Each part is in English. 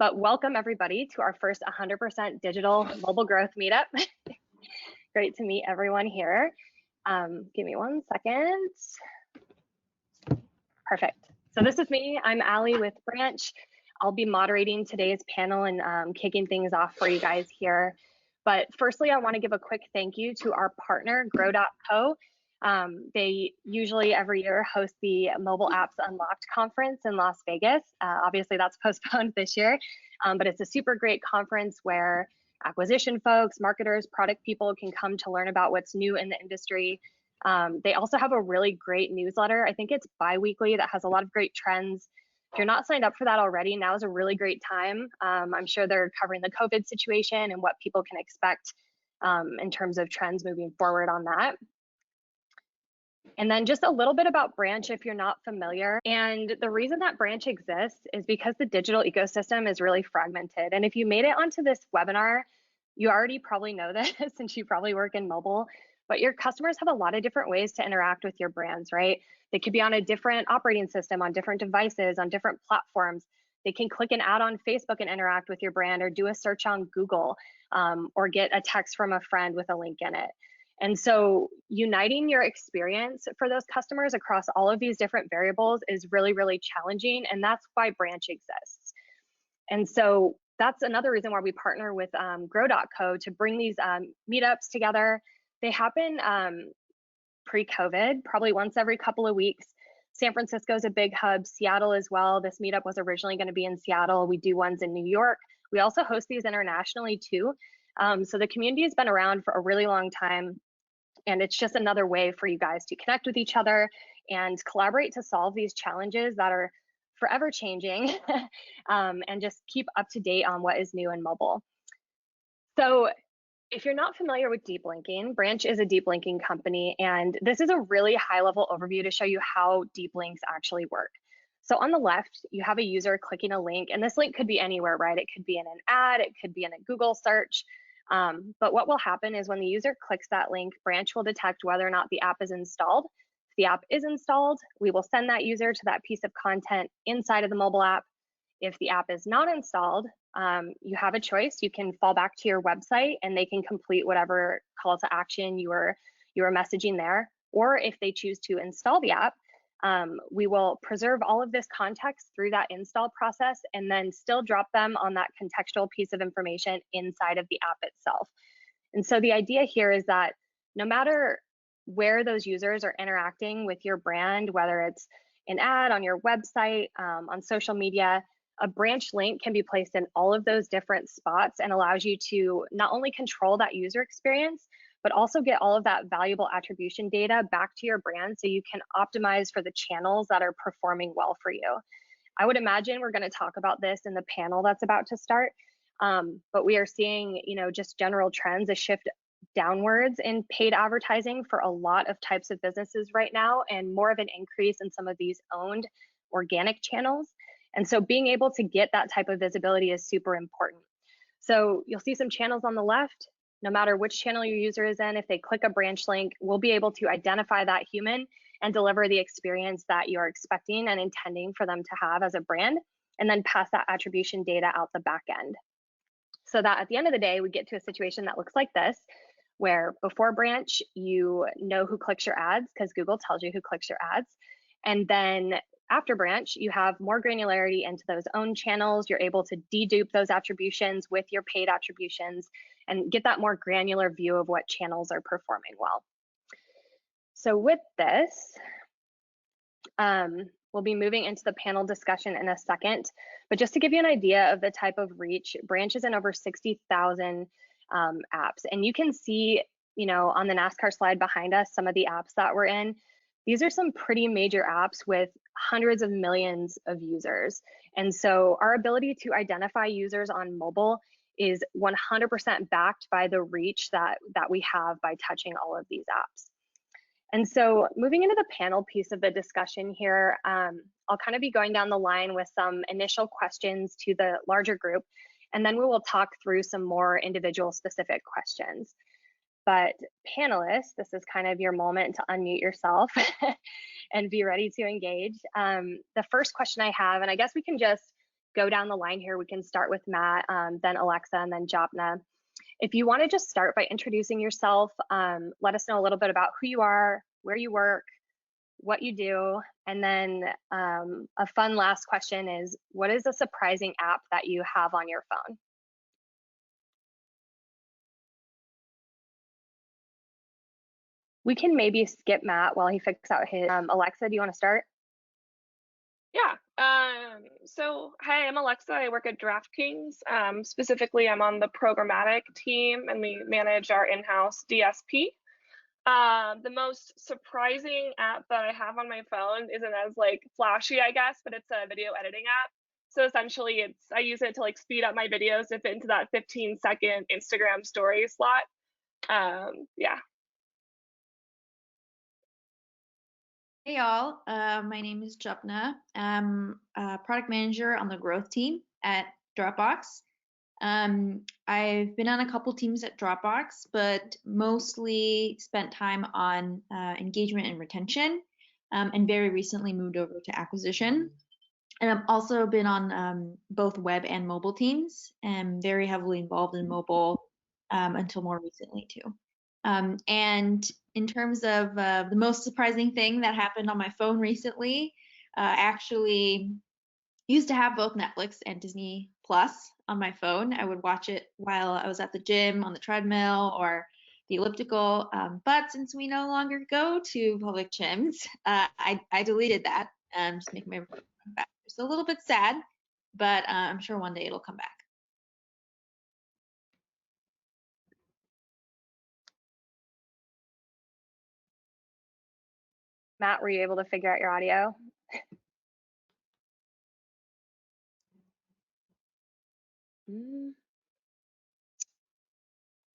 But welcome everybody to our first 100% digital mobile growth meetup. Great to meet everyone here. Give me 1 second. Perfect. So this is me. I'm Allie with Branch. I'll be moderating today's panel and kicking things off for you guys here. But firstly, I want to give a quick thank you to our partner, Grow.co. They usually every year host the Mobile Apps Unlocked conference in Las Vegas. Obviously, that's postponed this year, but it's a super great conference where acquisition folks, marketers, product people can come to learn about what's new in the industry. They also have a really great newsletter. I think it's bi-weekly that has a lot of great trends. If you're not signed up for that already, now is a really great time. I'm sure they're covering the COVID situation and what people can expect in terms of trends moving forward on that. And then just a little bit about Branch if you're not familiar. And the reason that Branch exists is because the digital ecosystem is really fragmented. And if you made it onto this webinar, you already probably know this since you probably work in mobile, but your customers have a lot of different ways to interact with your brands, right? They could be on a different operating system, on different devices, on different platforms. They can click an ad on Facebook and interact with your brand, or do a search on Google, or get a text from a friend with a link in it. And so uniting your experience for those customers across all of these different variables is really, really challenging. And that's why Branch exists. And so that's another reason why we partner with Grow.co to bring these meetups together. They happen pre-COVID, probably once every couple of weeks. San Francisco is a big hub, Seattle as well. This meetup was originally going to be in Seattle. We do ones in New York. We also host these internationally too. So the community has been around for a really long time. And it's just another way for you guys to connect with each other and collaborate to solve these challenges that are forever changing and just keep up to date on what is new in mobile. So if you're not familiar with deep linking, Branch is a deep linking company, and this is a really high level overview to show you how deep links actually work. So on the left, you have a user clicking a link, and this link could be anywhere, right? It could be in an ad, it could be in a Google search. But what will happen is when the user clicks that link, Branch will detect whether or not the app is installed. If the app is installed, we will send that user to that piece of content inside of the mobile app. If the app is not installed, you have a choice. You can fall back to your website and they can complete whatever call to action you were messaging there. Or if they choose to install the app, we will preserve all of this context through that install process and then still drop them on that contextual piece of information inside of the app itself. And so the idea here is that no matter where those users are interacting with your brand, whether it's an ad on your website, on social media, a Branch link can be placed in all of those different spots and allows you to not only control that user experience, but also get all of that valuable attribution data back to your brand so you can optimize for the channels that are performing well for you. I would imagine we're going to talk about this in the panel that's about to start, but we are seeing, just general trends, a shift downwards in paid advertising for a lot of types of businesses right now, and more of an increase in some of these owned organic channels. And so being able to get that type of visibility is super important. So you'll see some channels on the left. No matter which channel your user is in, if they click a Branch link, we'll be able to identify that human and deliver the experience that you're expecting and intending for them to have as a brand, and then pass that attribution data out the back end. So that at the end of the day, we get to a situation that looks like this, where before Branch, you know who clicks your ads because Google tells you who clicks your ads. And then after Branch, you have more granularity into those own channels. You're able to dedupe those attributions with your paid attributions and get that more granular view of what channels are performing well. So with this, we'll be moving into the panel discussion in a second, but just to give you an idea of the type of reach, Branch is in over 60,000 apps. And you can see, on the NASCAR slide behind us, some of the apps that we're in. These are some pretty major apps with hundreds of millions of users. And so our ability to identify users on mobile is 100% backed by the reach that we have by touching all of these apps. And so moving into the panel piece of the discussion here, I'll kind of be going down the line with some initial questions to the larger group, and then we will talk through some more individual specific questions. But panelists, this is kind of your moment to unmute yourself and be ready to engage. The first question I have, and I guess we can just go down the line here. We can start with Matt, then Alexa, and then Jopna. If you want to just start by introducing yourself, let us know a little bit about who you are, where you work, what you do, and then a fun last question is, what is a surprising app that you have on your phone? We can maybe skip Matt while he figures out his. Alexa, do you want to start? Yeah. So hi, I'm Alexa. I work at Draftkings. Specifically, I'm on the programmatic team, and we manage our in-house DSP. The most surprising app that I have on my phone isn't as like flashy, I guess, but it's a video editing app. So essentially, I use it to like speed up my videos to fit into that 15-second Instagram story slot. Yeah. Hey y'all, my name is Jopna. I'm a product manager on the growth team at Dropbox. I've been on a couple teams at Dropbox, but mostly spent time on engagement and retention, and very recently moved over to acquisition. And I've also been on both web and mobile teams, and very heavily involved in mobile until more recently too. And in terms of the most surprising thing that happened on my phone recently, actually used to have both Netflix and Disney Plus on my phone. I would watch it while I was at the gym, on the treadmill, or the elliptical. But since we no longer go to public gyms, I deleted that, just making my phone back. It's a little bit sad, but I'm sure one day it'll come back. Matt, were you able to figure out your audio?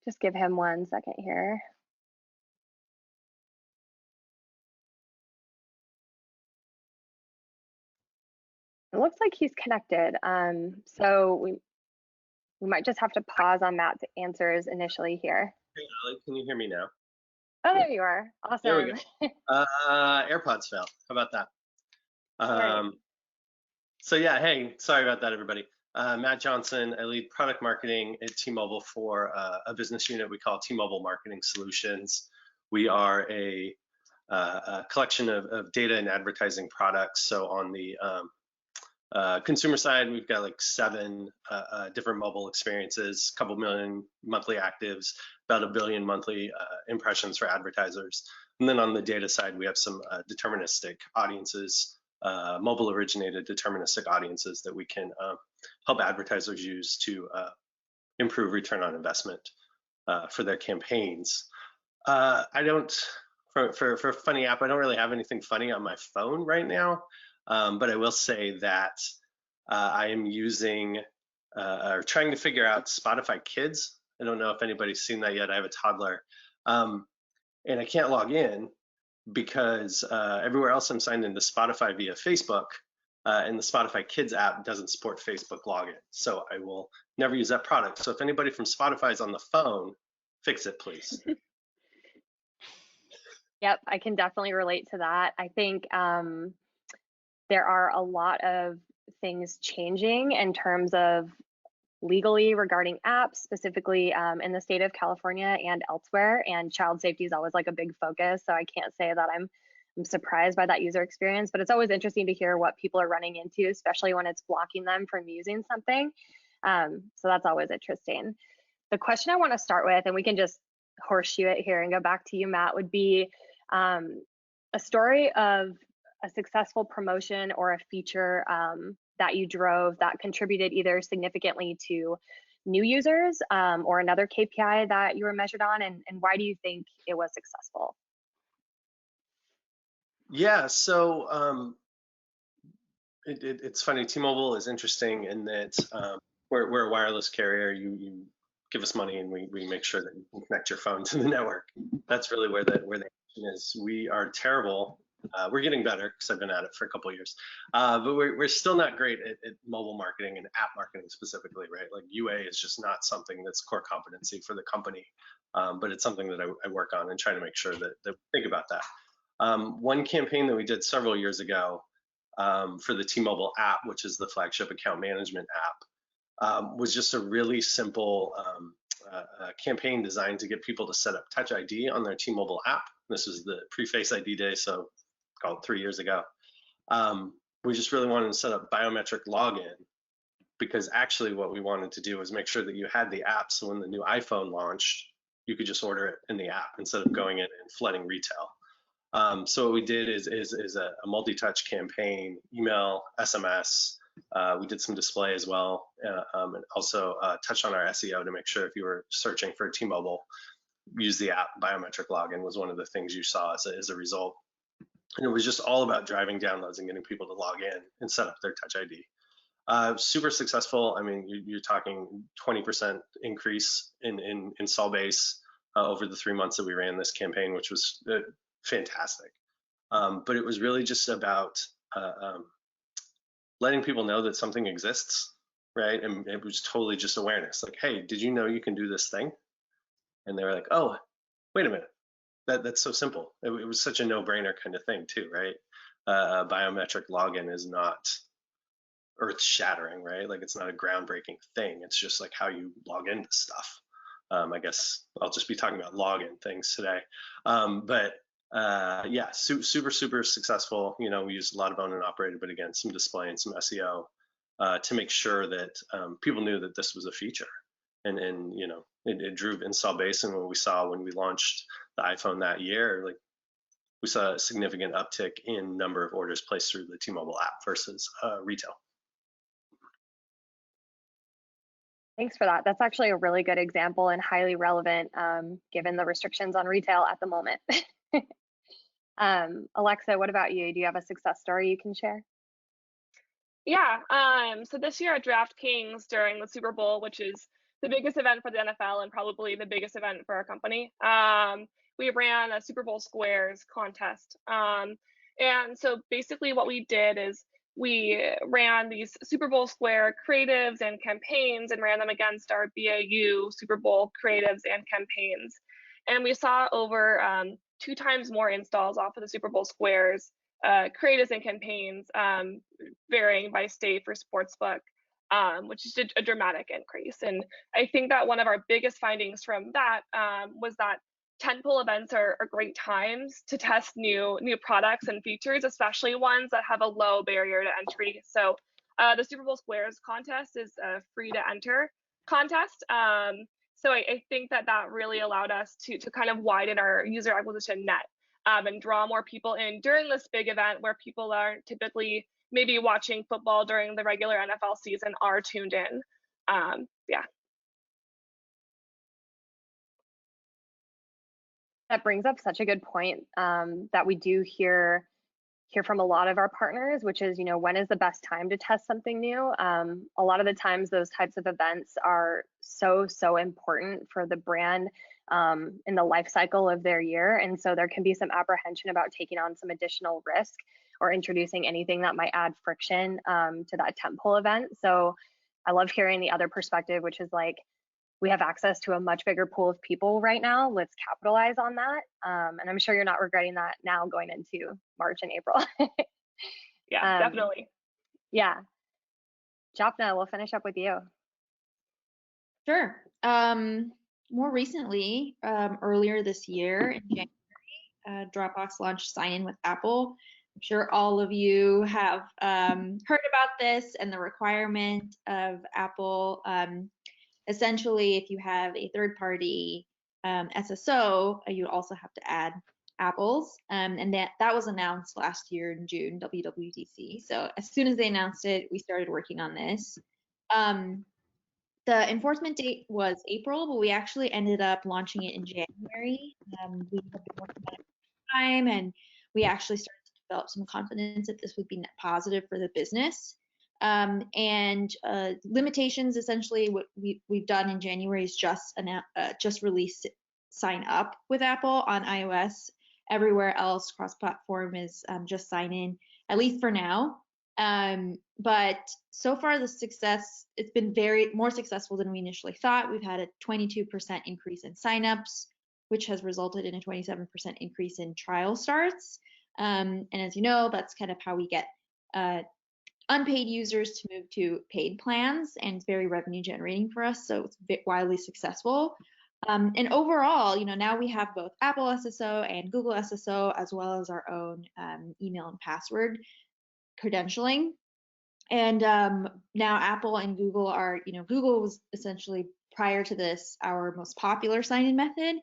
Just give him 1 second here. It looks like he's connected. So we might just have to pause on Matt's answers initially here. Hey, Ali, can you hear me now? Oh, there you are. Awesome. There we go. AirPods fell. How about that? So yeah, hey, sorry about that, everybody. Matt Johnson, I lead product marketing at T-Mobile for a business unit we call T-Mobile Marketing Solutions. We are a collection of data and advertising products. So on the consumer side, we've got like 7 different mobile experiences, a couple million monthly actives, about 1 billion monthly impressions for advertisers. And then on the data side, we have some deterministic audiences, mobile originated deterministic audiences that we can help advertisers use to improve return on investment for their campaigns. I don't, for a funny app, I don't really have anything funny on my phone right now. But I will say that I am using or trying to figure out Spotify Kids. I don't know if anybody's seen that yet. I have a toddler, and I can't log in because everywhere else I'm signed into Spotify via Facebook, and the Spotify Kids app doesn't support Facebook login. So I will never use that product. So if anybody from Spotify is on the phone, fix it, please. Yep, I can definitely relate to that. I think there are a lot of things changing in terms of legally regarding apps, specifically in the state of California and elsewhere. And child safety is always like a big focus. So I can't say that I'm surprised by that user experience, but it's always interesting to hear what people are running into, especially when it's blocking them from using something. So that's always interesting. The question I want to start with, and we can just horseshoe it here and go back to you, Matt, would be a story of a successful promotion or a feature that you drove that contributed either significantly to new users or another KPI that you were measured on, and why do you think it was successful? Yeah, so it's funny. T-Mobile is interesting in that we're a wireless carrier. You give us money and we make sure that you can connect your phone to the network. That's really where the action is. We are terrible. We're getting better because I've been at it for a couple of years, but we're still not great at mobile marketing and app marketing specifically, right? Like UA is just not something that's core competency for the company, but it's something that I work on and try to make sure that we think about that. One campaign that we did several years ago for the T-Mobile app, which is the flagship account management app, was just a really simple campaign designed to get people to set up Touch ID on their T-Mobile app. This was the pre-Face ID day, so called 3 years ago. We just really wanted to set up biometric login, because actually what we wanted to do was make sure that you had the app, so when the new iPhone launched, you could just order it in the app instead of going in and flooding retail. So what we did is a multi-touch campaign, email, SMS. We did some display as well, and also touched on our SEO to make sure if you were searching for T-Mobile, use the app. Biometric login was one of the things you saw as a result. And it was just all about driving downloads and getting people to log in and set up their Touch ID. Super successful. I mean, you're talking 20% increase in install base over the 3 months that we ran this campaign, which was fantastic. But it was really just about letting people know that something exists, right? And it was totally just awareness. Like, hey, did you know you can do this thing? And they were like, oh, wait a minute. That's so simple. It was such a no-brainer kind of thing too, right? Biometric login is not earth-shattering, right? Like, it's not a groundbreaking thing. It's just like how you log into stuff. I guess I'll just be talking about login things today. Yeah, super successful. You know, we used a lot of owned and operated, but again, some display and some SEO to make sure that people knew that this was a feature. And you know, it drew install base. And what we saw when we launched the iPhone that year, like, we saw a significant uptick in number of orders placed through the T-Mobile app versus retail. Thanks for that. That's actually a really good example and highly relevant given the restrictions on retail at the moment. Alexa, what about you? Do you have a success story you can share? Yeah. So this year at Draftkings during the Super Bowl, which is the biggest event for the NFL and probably the biggest event for our company, we ran a Super Bowl Squares contest. And so basically what we did is we ran these Super Bowl Square creatives and campaigns and ran them against our BAU Super Bowl creatives and campaigns. And we saw over 2 times more installs off of the Super Bowl Squares creatives and campaigns, varying by state for sportsbook, which is a dramatic increase. And I think that one of our biggest findings from that was that tentpole events are great times to test new products and features, especially ones that have a low barrier to entry. So the Super Bowl Squares contest is a free to enter contest. So I think that really allowed us to kind of widen our user acquisition net and draw more people in during this big event where people aren't typically maybe watching football during the regular NFL season are tuned in. Yeah. That brings up such a good point that we do hear from a lot of our partners, which is, you know, when is the best time to test something new? A lot of the times those types of events are so important for the brand in the life cycle of their year. And so there can be some apprehension about taking on some additional risk or introducing anything that might add friction to that tentpole event. So I love hearing the other perspective, which is like, we have access to a much bigger pool of people right now. Let's capitalize on that. And I'm sure you're not regretting that now going into March and April. Yeah, definitely. Yeah. Japna, we'll finish up with you. Sure. More recently, earlier this year in January, Dropbox launched Sign In with Apple. I'm sure all of you have heard about this and the requirement of Apple. Essentially, if you have a third-party SSO, you also have to add Apple's, and that was announced last year in June, WWDC. So as soon as they announced it, we started working on this. The enforcement date was April, but we actually ended up launching it in January. We have been working on it for time, and we actually started to develop some confidence that this would be net positive for the business. And limitations, essentially what we've done in January is just release sign up with Apple on iOS. Everywhere else cross-platform is just sign in, at least for now. But so far the success, it's been more successful than we initially thought. We've had a 22% increase in signups, which has resulted in a 27% increase in trial starts. And as you know, that's kind of how we get unpaid users to move to paid plans, and it's very revenue generating for us, so it's wildly successful. And overall, now we have both Apple SSO and Google SSO, as well as our own email and password credentialing. And now Apple and Google are, Google was essentially, prior to this, our most popular sign-in method.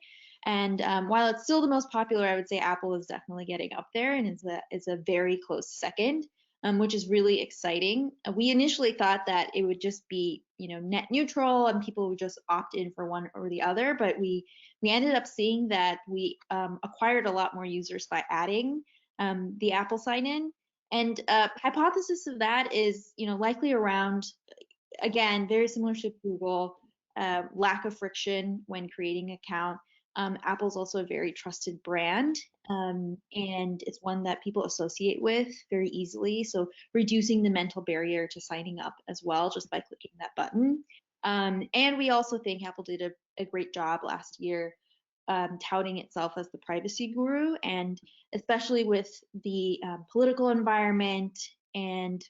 And while it's still the most popular, I would say Apple is definitely getting up there and is a very close second, which is really exciting. We initially thought that it would just be, net neutral and people would just opt in for one or the other, but we ended up seeing that we acquired a lot more users by adding the Apple sign-in. And hypothesis of that is, likely around, again, very similar to Google, lack of friction when creating an account. Apple's also a very trusted brand, and it's one that people associate with very easily. So reducing the mental barrier to signing up as well, just by clicking that button. And we also think Apple did a great job last year touting itself as the privacy guru, and especially with the political environment and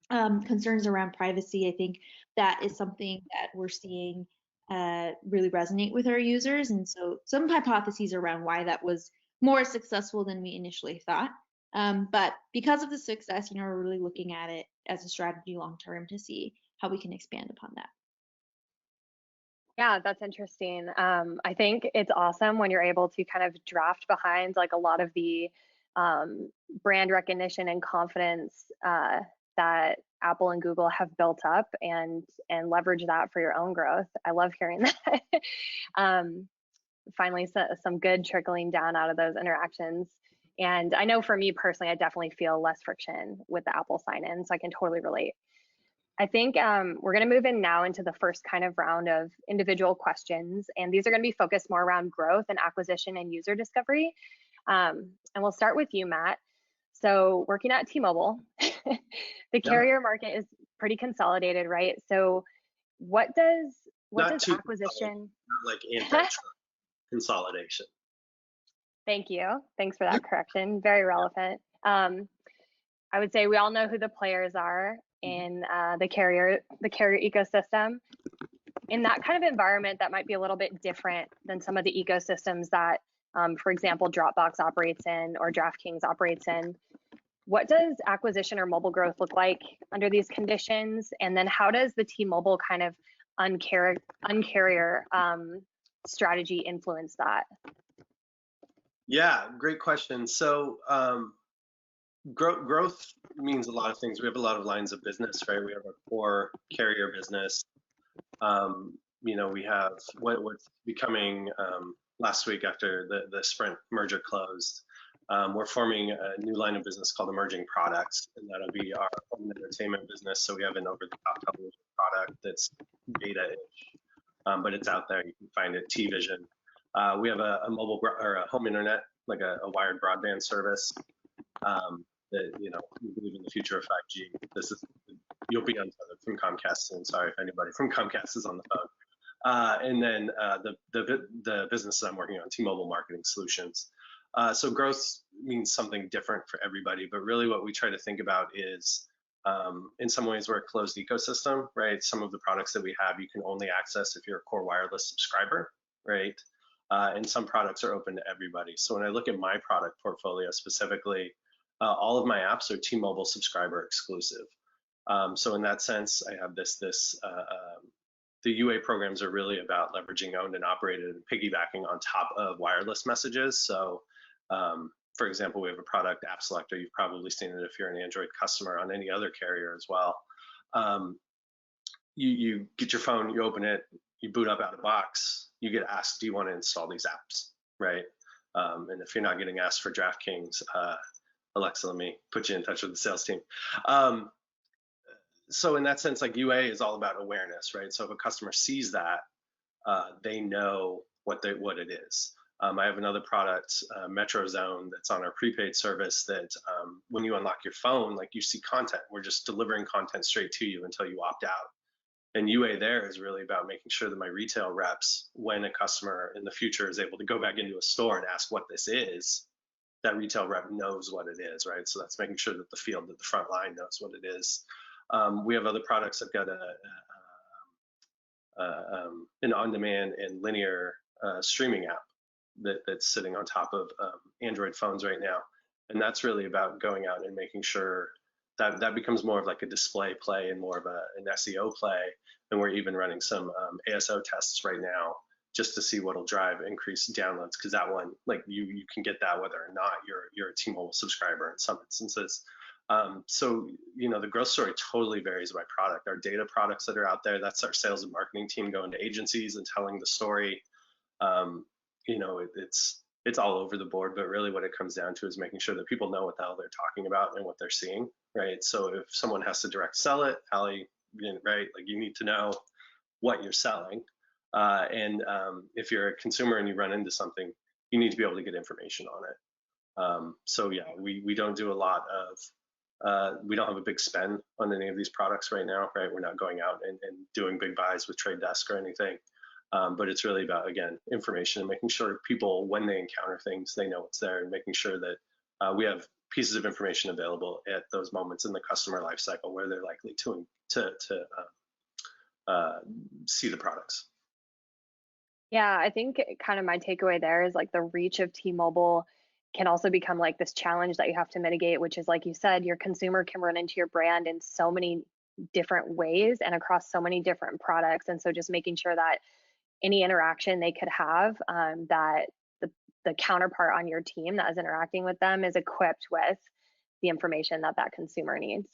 concerns around privacy, I think that is something that we're seeing really resonate with our users. And so some hypotheses around why that was more successful than we initially thought. But because of the success, we're really looking at it as a strategy long term to see how we can expand upon that. Yeah, that's interesting. I think it's awesome when you're able to kind of draft behind like a lot of the brand recognition and confidence that Apple and Google have built up and leverage that for your own growth. I love hearing that. Finally, some good trickling down out of those interactions. And I know for me personally, I definitely feel less friction with the Apple sign-in, so I can totally relate. I think we're going to move in now into the first kind of round of individual questions, and these are going to be focused more around growth and acquisition and user discovery. And we'll start with you, Matt. So working at T-Mobile, the carrier market is pretty consolidated, right? So what does acquisition? Not like anti-Trump consolidation. Thank you. Thanks for that correction. Very relevant. I would say we all know who the players are in the carrier ecosystem. In that kind of environment, that might be a little bit different than some of the ecosystems that, for example, Dropbox operates in or Draftkings operates in. What does acquisition or mobile growth look like under these conditions? And then how does the T-Mobile kind of uncarrier strategy influence that? Yeah, great question. So growth means a lot of things. We have a lot of lines of business, right? We have our core carrier business. We have what's becoming last week after the Sprint merger closed. We're forming a new line of business called emerging products, and that'll be our home entertainment business. So we have an over-the-top television product that's beta-ish, but it's out there. You can find it, T-Vision. We have a mobile or a home internet, like a wired broadband service. That we believe in the future of 5G. You'll be untethered from Comcast soon. Sorry if anybody from Comcast is on the phone. And then the business I'm working on, T-Mobile Marketing Solutions. So growth means something different for everybody, but really what we try to think about is, in some ways, we're a closed ecosystem, right? Some of the products that we have, you can only access if you're a core wireless subscriber, right? And some products are open to everybody. So when I look at my product portfolio specifically, all of my apps are T-Mobile subscriber exclusive. So in that sense, I have the UA programs are really about leveraging owned and operated and piggybacking on top of wireless messages. So for example, we have a product, App Selector. You've probably seen it if you're an Android customer on any other carrier as well. You get your phone, you open it, you boot up out of the box, you get asked, do you want to install these apps, right? And if you're not getting asked for Draftkings, Alexa, let me put you in touch with the sales team. So in that sense, like UA is all about awareness, right? So if a customer sees that, they know what it is. I have another product, Metro Zone, that's on our prepaid service that when you unlock your phone, like you see content. We're just delivering content straight to you until you opt out. And UA there is really about making sure that my retail reps, when a customer in the future is able to go back into a store and ask what this is, that retail rep knows what it is, right? So that's making sure that the field, that the front line knows what it is. We have other products that got an on-demand and linear streaming app that's sitting on top of Android phones right now. And that's really about going out and making sure that that becomes more of like a display play and more of an SEO play. And we're even running some ASO tests right now just to see what'll drive increased downloads, because that one, like you can get that whether or not you're a T-Mobile subscriber in some instances. So, you know, the growth story totally varies by product. Our data products that are out there, that's our sales and marketing team going to agencies and telling the story. You know, it's all over the board, but really what it comes down to is making sure that people know what the hell they're talking about and what they're seeing, right? So if someone has to direct sell it, Allie, right, like you need to know what you're selling. And if you're a consumer and you run into something, you need to be able to get information on it. So yeah, we don't do a lot of, we don't have a big spend on any of these products right now, right? We're not going out and doing big buys with Trade Desk or anything. But it's really about, again, information and making sure people, when they encounter things, they know it's there, and making sure that we have pieces of information available at those moments in the customer lifecycle where they're likely to see the products. Yeah, I think kind of my takeaway there is like the reach of T-Mobile can also become like this challenge that you have to mitigate, which is like you said, your consumer can run into your brand in so many different ways and across so many different products. And so just making sure that any interaction they could have, that the counterpart on your team that is interacting with them is equipped with the information that that consumer needs.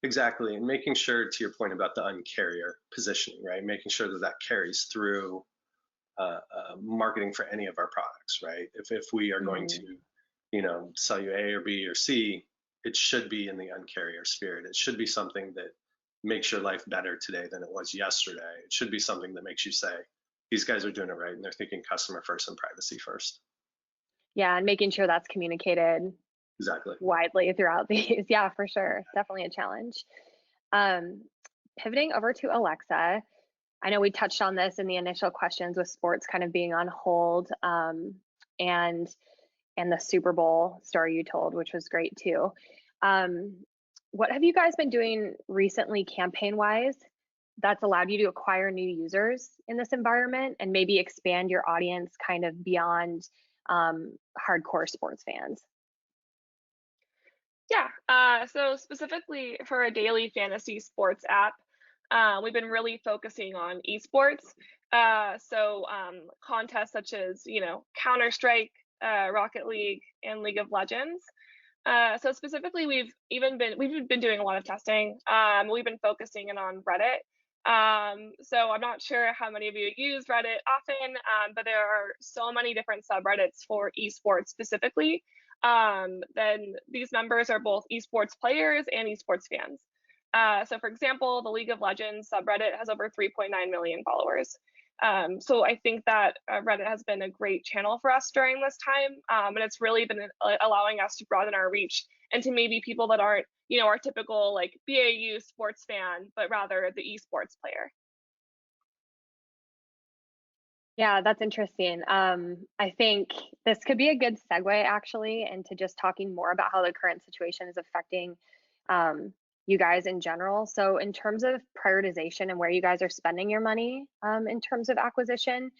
Exactly, and making sure, to your point about the uncarrier positioning, right? Making sure that that carries through marketing for any of our products, right? If we are going to, you know, sell you A or B or C, it should be in the uncarrier spirit. It should be something that makes your life better today than it was yesterday. It should be something that makes you say, these guys are doing it right and they're thinking customer first and privacy first. Yeah, and making sure that's communicated Exactly widely throughout these. Yeah, for sure. Definitely a challenge. Pivoting over to Alexa, I know we touched on this in the initial questions with sports kind of being on hold, and the Super Bowl story you told, which was great too. What have you guys been doing recently campaign-wise that's allowed you to acquire new users in this environment and maybe expand your audience kind of beyond hardcore sports fans? Yeah, so specifically for a daily fantasy sports app, we've been really focusing on esports. So contests such as, you know, Counter-Strike, Rocket League, and League of Legends. So specifically, we've been doing a lot of testing. We've been focusing in on Reddit. So I'm not sure how many of you use Reddit often, but there are so many different subreddits for esports specifically. Then these members are both esports players and esports fans. So for example, the League of Legends subreddit has over 3.9 million followers. So I think that Reddit has been a great channel for us during this time, and it's really been allowing us to broaden our reach into maybe people that aren't, you know, our typical like BAU sports fan, but rather the esports player. Yeah, that's interesting. I think this could be a good segue actually into just talking more about how the current situation is affecting you guys in general. So in terms of prioritization and where you guys are spending your money in terms of acquisition,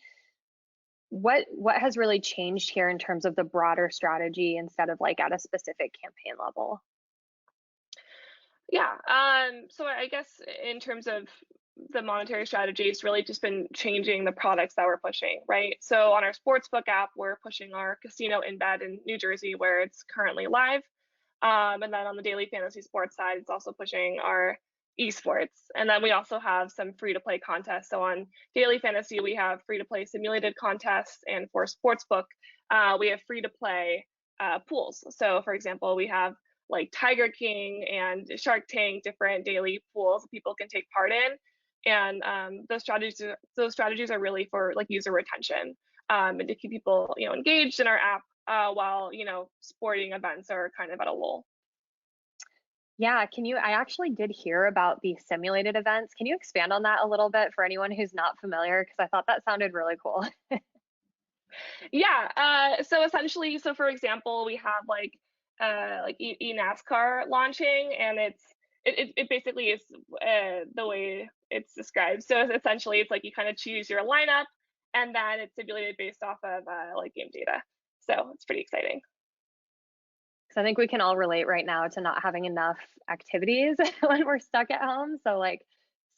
what has really changed here in terms of the broader strategy instead of like at a specific campaign level? Yeah, so I guess in terms of the monetary strategy, it's really just been changing the products that we're pushing, right? So on our sportsbook app, we're pushing our casino embed in New Jersey where it's currently live. And then on the daily fantasy sports side, it's also pushing our esports. And then we also have some free to play contests. So on daily fantasy, we have free to play simulated contests. And for sportsbook, we have free to play pools. So for example, we have like Tiger King and Shark Tank, different daily pools people can take part in. And those strategies are really for like user retention and to keep people, you know, engaged in our app while, you know, sporting events are kind of at a lull. Yeah, I actually did hear about the simulated events. Can you expand on that a little bit for anyone who's not familiar? Because I thought that sounded really cool. Yeah. So essentially, so for example, we have like NASCAR launching, and it basically is the way it's described. So essentially, it's like you kind of choose your lineup, and then it's simulated based off of like game data. So it's pretty exciting. So I think we can all relate right now to not having enough activities when we're stuck at home. So like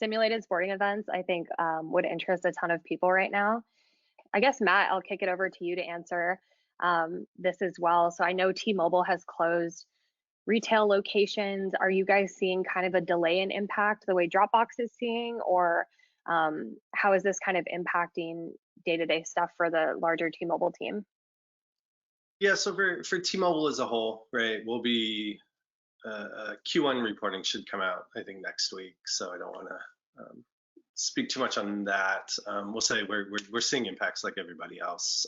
simulated sporting events, I think would interest a ton of people right now. I guess, Matt, I'll kick it over to you to answer this as well. So I know T-Mobile has closed retail locations. Are you guys seeing kind of a delay in impact the way Dropbox is seeing, or how is this kind of impacting day-to-day stuff for the larger T-Mobile team? Yeah, so for T-Mobile as a whole, right, we'll be Q1 reporting should come out, I think, next week. So I don't want to speak too much on that. We'll say we're seeing impacts like everybody else.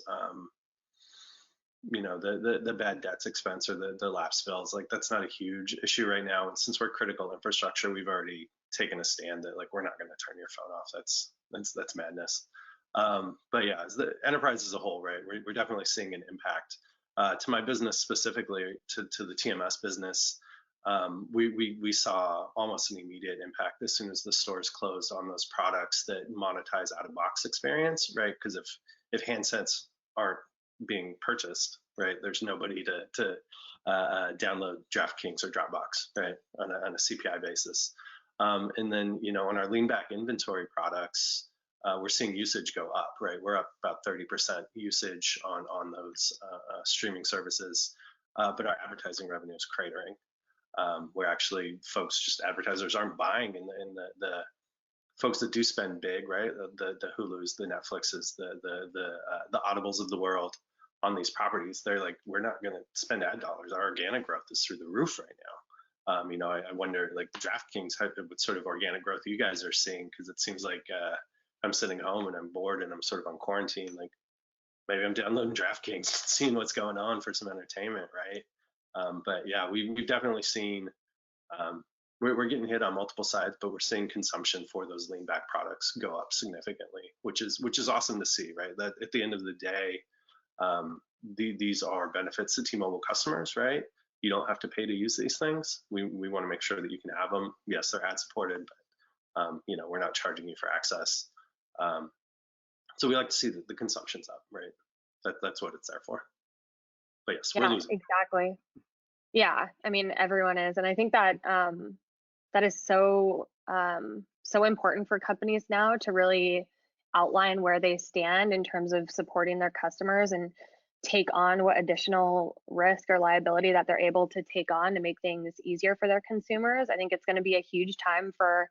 You know, the bad debts expense or the lapse bills, like that's not a huge issue right now. And since we're critical infrastructure, we've already taken a stand that like we're not going to turn your phone off. That's madness. But yeah, as the enterprise as a whole, right, we're definitely seeing an impact. To my business specifically, to the TMS business, we saw almost an immediate impact as soon as the stores closed on those products that monetize out of box experience, right? Because if handsets aren't being purchased, right, there's nobody to download Draftkings or Dropbox, right, on a CPI basis. And then, you know, on our lean back inventory products, we're seeing usage go up, right? We're up about 30% usage on those streaming services, but our advertising revenue is cratering. Where actually advertisers aren't buying, and the folks that do spend big, right? The Hulus, the Netflixes, the Audibles of the world on these properties, they're like, we're not going to spend ad dollars. Our organic growth is through the roof right now. You know, I wonder, like Draftkings, what sort of organic growth you guys are seeing, because it seems like I'm sitting home and I'm bored and I'm sort of on quarantine. Like maybe I'm downloading Draftkings, seeing what's going on for some entertainment, right? But yeah, we've definitely seen we're getting hit on multiple sides, but we're seeing consumption for those lean back products go up significantly, which is awesome to see, right? That at the end of the day, these are benefits to T-Mobile customers, right? You don't have to pay to use these things. We want to make sure that you can have them. Yes, they're ad supported, but you know, we're not charging you for access. So we like to see that the consumption's up, right? That's what it's there for. But yes, we're losing. Exactly. Yeah, I mean, everyone is, and I think that that is so important for companies now to really outline where they stand in terms of supporting their customers and take on what additional risk or liability that they're able to take on to make things easier for their consumers. I think it's going to be a huge time for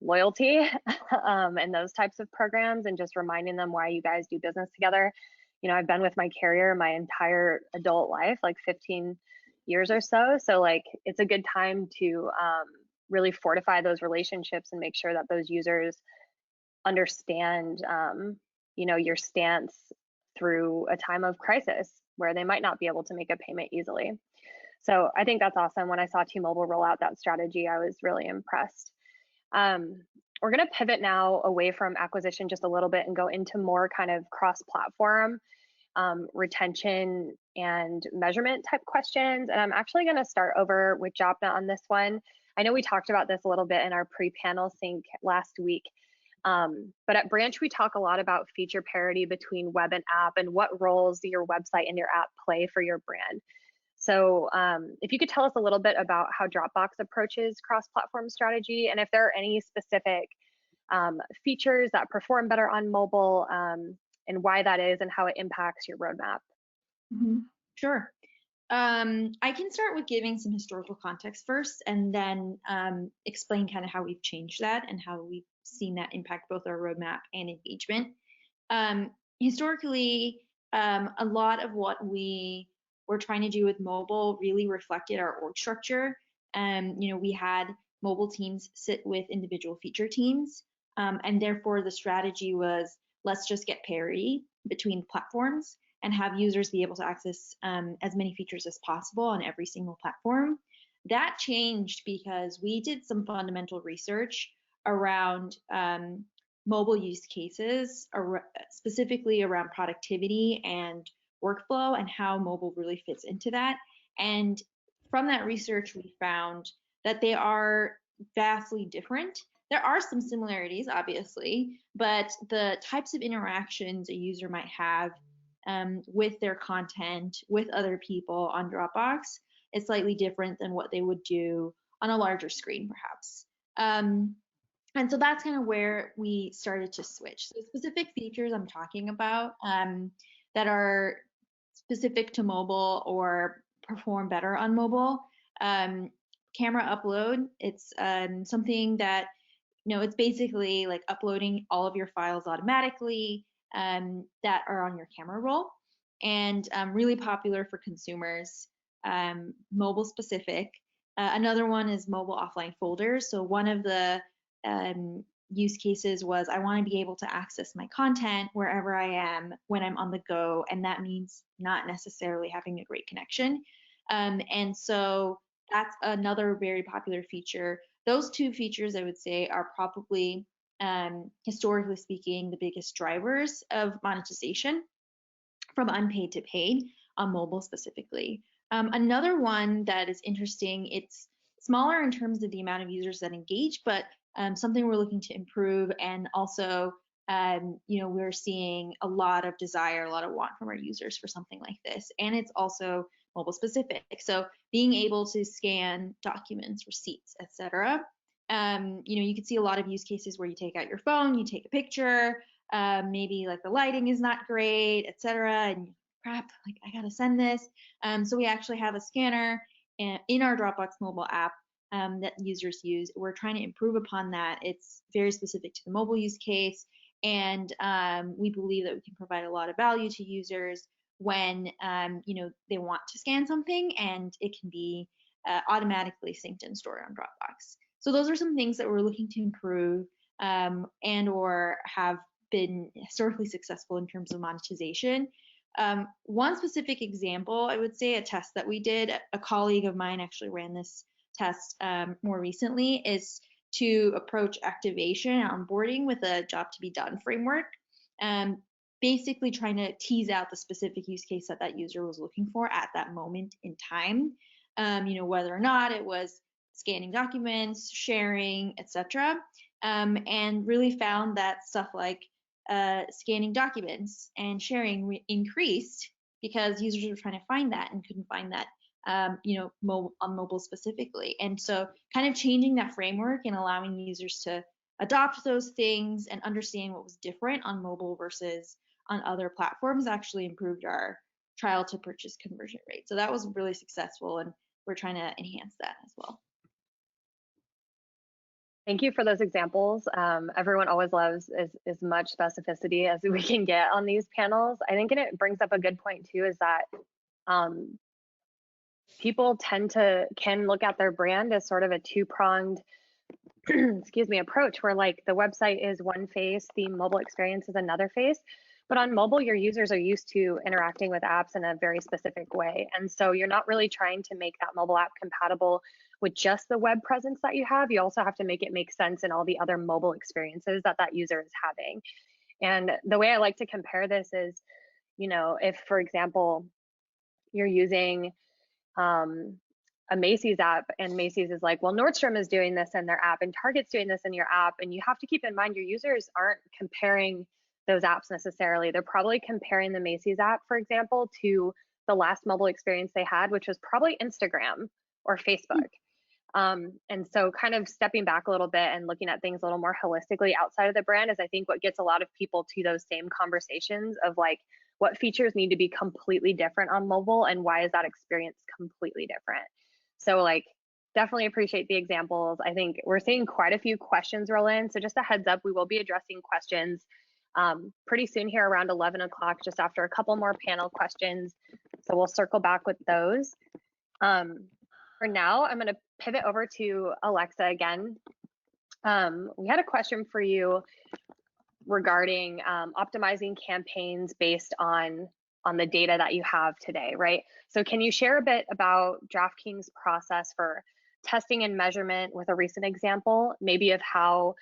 loyalty and those types of programs, and just reminding them why you guys do business together. You know, I've been with my carrier my entire adult life, like 15 years or so. So like, it's a good time to really fortify those relationships and make sure that those users understand, you know, your stance through a time of crisis where they might not be able to make a payment easily. So I think that's awesome. When I saw T-Mobile roll out that strategy, I was really impressed. We're going to pivot now away from acquisition just a little bit and go into more kind of cross-platform retention and measurement type questions. And I'm actually going to start over with Jopna on this one. I know we talked about this a little bit in our pre-panel sync last week, but at Branch, we talk a lot about feature parity between web and app and what roles your website and your app play for your brand. So if you could tell us a little bit about how Dropbox approaches cross-platform strategy, and if there are any specific features that perform better on mobile, and why that is, and how it impacts your roadmap. Mm-hmm. Sure. I can start with giving some historical context first, and then explain kind of how we've changed that and how we've seen that impact both our roadmap and engagement. Historically, a lot of what we were trying to do with mobile really reflected our org structure. You know, we had mobile teams sit with individual feature teams, and therefore the strategy was, let's just get parity between platforms and have users be able to access as many features as possible on every single platform. That changed because we did some fundamental research around mobile use cases, specifically around productivity and workflow and how mobile really fits into that. And from that research, we found that they are vastly different. There are some similarities, obviously, but the types of interactions a user might have with their content, with other people on Dropbox is slightly different than what they would do on a larger screen, perhaps. And so that's kind of where we started to switch. So specific features I'm talking about that are specific to mobile or perform better on mobile. Camera upload, it's something that, it's basically like uploading all of your files automatically that are on your camera roll, and really popular for consumers, mobile specific. Another one is mobile offline folders. So one of the use cases was I want to be able to access my content wherever I am when I'm on the go, and that means not necessarily having a great connection. And so that's another very popular feature. Those two features, I would say, are probably, historically speaking, the biggest drivers of monetization from unpaid to paid on mobile specifically. Another one that is interesting, it's smaller in terms of the amount of users that engage, but something we're looking to improve, and also we're seeing a lot of desire, a lot of want from our users for something like this, and it's also mobile specific. So being able to scan documents, receipts, etc. You can see a lot of use cases where you take out your phone, you take a picture, maybe like the lighting is not great, etc. And crap, like I gotta send this. So we actually have a scanner in our Dropbox mobile app that users use. We're trying to improve upon that. It's very specific to the mobile use case, and we believe that we can provide a lot of value to users when they want to scan something, and it can be automatically synced and stored on Dropbox. So those are some things that we're looking to improve and or have been historically successful in terms of monetization. One specific example, I would say, a test that we did, a colleague of mine actually ran this test more recently, is to approach activation and onboarding with a job to be done framework, basically trying to tease out the specific use case that that user was looking for at that moment in time, whether or not it was scanning documents, sharing, etc. And really found that stuff like scanning documents and sharing increased because users were trying to find that and couldn't find that on mobile specifically. And so kind of changing that framework and allowing users to adopt those things and understand what was different on mobile versus on other platforms actually improved our trial to purchase conversion rate. So that was really successful, and we're trying to enhance that as well. Thank you for those examples. Everyone always loves as much specificity as we can get on these panels. I think it brings up a good point too, is that people can look at their brand as sort of a two-pronged approach, where like the website is one face, the mobile experience is another face. But on mobile, your users are used to interacting with apps in a very specific way. And so you're not really trying to make that mobile app compatible with just the web presence that you have. You also have to make it make sense in all the other mobile experiences that that user is having. And the way I like to compare this is, if, for example, you're using a Macy's app, and Macy's is like, well, Nordstrom is doing this in their app and Target's doing this in your app. And you have to keep in mind your users aren't comparing those apps necessarily. They're probably comparing the Macy's app, for example, to the last mobile experience they had, which was probably Instagram or Facebook. And so kind of stepping back a little bit and looking at things a little more holistically outside of the brand is, I think, what gets a lot of people to those same conversations of like, what features need to be completely different on mobile and why is that experience completely different? So like, definitely appreciate the examples. I think we're seeing quite a few questions roll in. So just a heads up, we will be addressing questions pretty soon here around 11 o'clock, just after a couple more panel questions. So we'll circle back with those. For now, I'm going to pivot over to Alexa again. We had a question for you regarding optimizing campaigns based on the data that you have today, right? So can you share a bit about Draftkings' process for testing and measurement with a recent example, maybe of how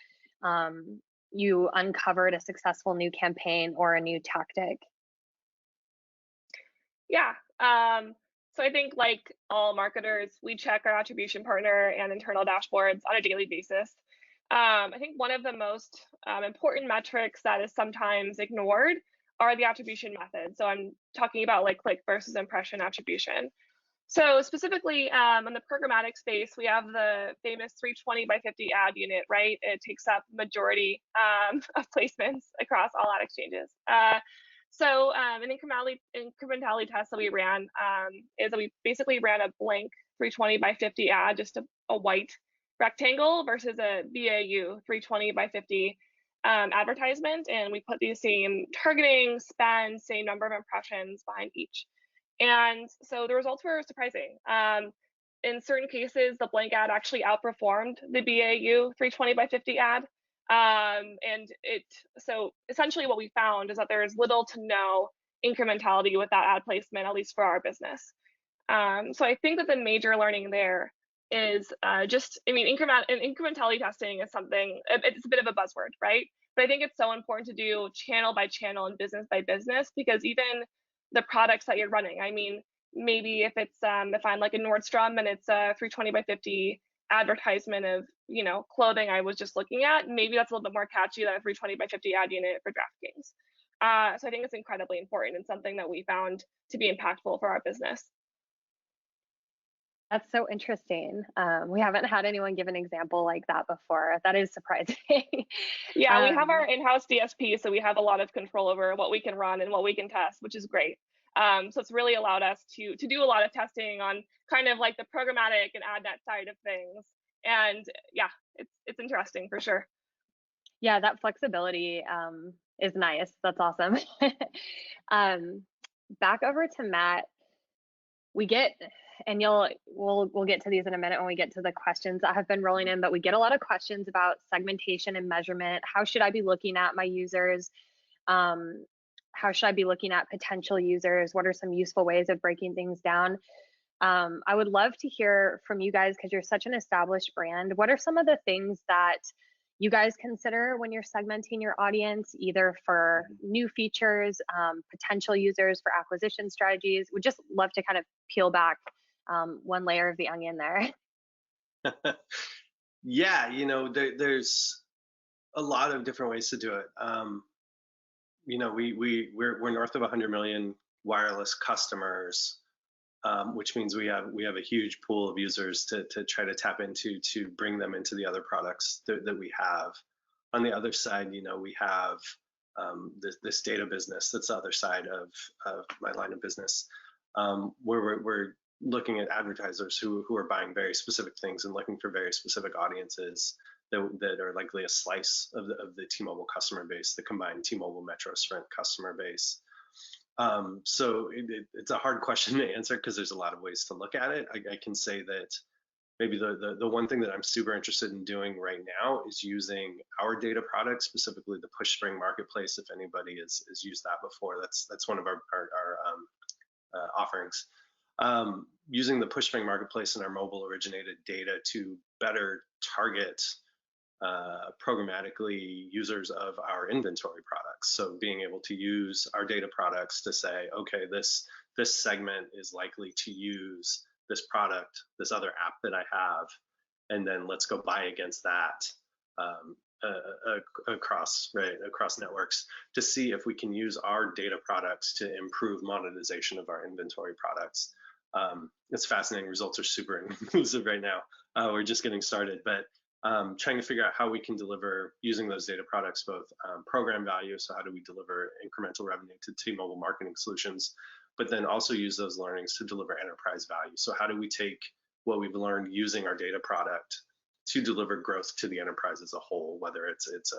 you uncovered a successful new campaign or a new tactic? Yeah. So I think like all marketers, we check our attribution partner and internal dashboards on a daily basis. I think one of the most important metrics that is sometimes ignored are the attribution methods. So I'm talking about like click versus impression attribution. So specifically in the programmatic space, we have the famous 320 by 50 ad unit, right? It takes up majority of placements across all ad exchanges. So an incrementality test that we ran is that we basically ran a blank 320 by 50 ad, just a white rectangle versus a BAU 320 by 50 advertisement. And we put the same targeting, spend, same number of impressions behind each. And so the results were surprising. In certain cases, the blank ad actually outperformed the BAU 320 by 50 ad. So essentially what we found is that there is little to no incrementality with that ad placement, at least for our business. So I think that the major learning there is incrementality testing is something, it's a bit of a buzzword, right? But I think it's so important to do channel by channel and business by business, because even the products that you're running, I mean, maybe if it's, if I'm like a Nordstrom and it's a 320 by 50 advertisement of, you know, clothing I was just looking at, maybe that's a little bit more catchy than a 320 by 50 ad unit for Draftkings. So I think it's incredibly important and something that we found to be impactful for our business. That's so interesting. We haven't had anyone give an example like that before. That is surprising. Yeah, we have our in-house DSP, so we have a lot of control over what we can run and what we can test, which is great. So it's really allowed us to do a lot of testing on kind of like the programmatic and ad net side of things. And yeah, it's interesting for sure. Yeah, that flexibility is nice. That's awesome. Back over to Matt. We get, and we'll get to these in a minute when we get to the questions that have been rolling in, but we get a lot of questions about segmentation and measurement. How should I be looking at my users? How should I be looking at potential users? What are some useful ways of breaking things down? I would love to hear from you guys, because you're such an established brand. What are some of the things that you guys consider when you're segmenting your audience, either for new features, potential users, for acquisition strategies? We'd just love to kind of peel back one layer of the onion there. Yeah, you know, there's a lot of different ways to do it. You know, we're north of 100 million wireless customers, which means we have a huge pool of users to try to tap into to bring them into the other products that we have. On the other side, you know, we have this data business. That's the other side of my line of business, where we're looking at advertisers who are buying very specific things and looking for very specific audiences that are likely a slice of the T-Mobile customer base, the combined T-Mobile Metro Sprint customer base. So it's a hard question to answer because there's a lot of ways to look at it. I can say that maybe the one thing that I'm super interested in doing right now is using our data product, specifically the PushSpring marketplace. If anybody has used that before, that's one of our offerings. Using the PushSpring marketplace and our mobile originated data to better target programmatically users of our inventory products. So being able to use our data products to say, okay, this segment is likely to use this product, this other app that I have, and then let's go buy against that across networks to see if we can use our data products to improve monetization of our inventory products. It's fascinating. Results are super inclusive right now. We're just getting started, but trying to figure out how we can deliver, using those data products, both program value, so how do we deliver incremental revenue to T-Mobile marketing solutions, but then also use those learnings to deliver enterprise value. So how do we take what we've learned using our data product to deliver growth to the enterprise as a whole, whether it's a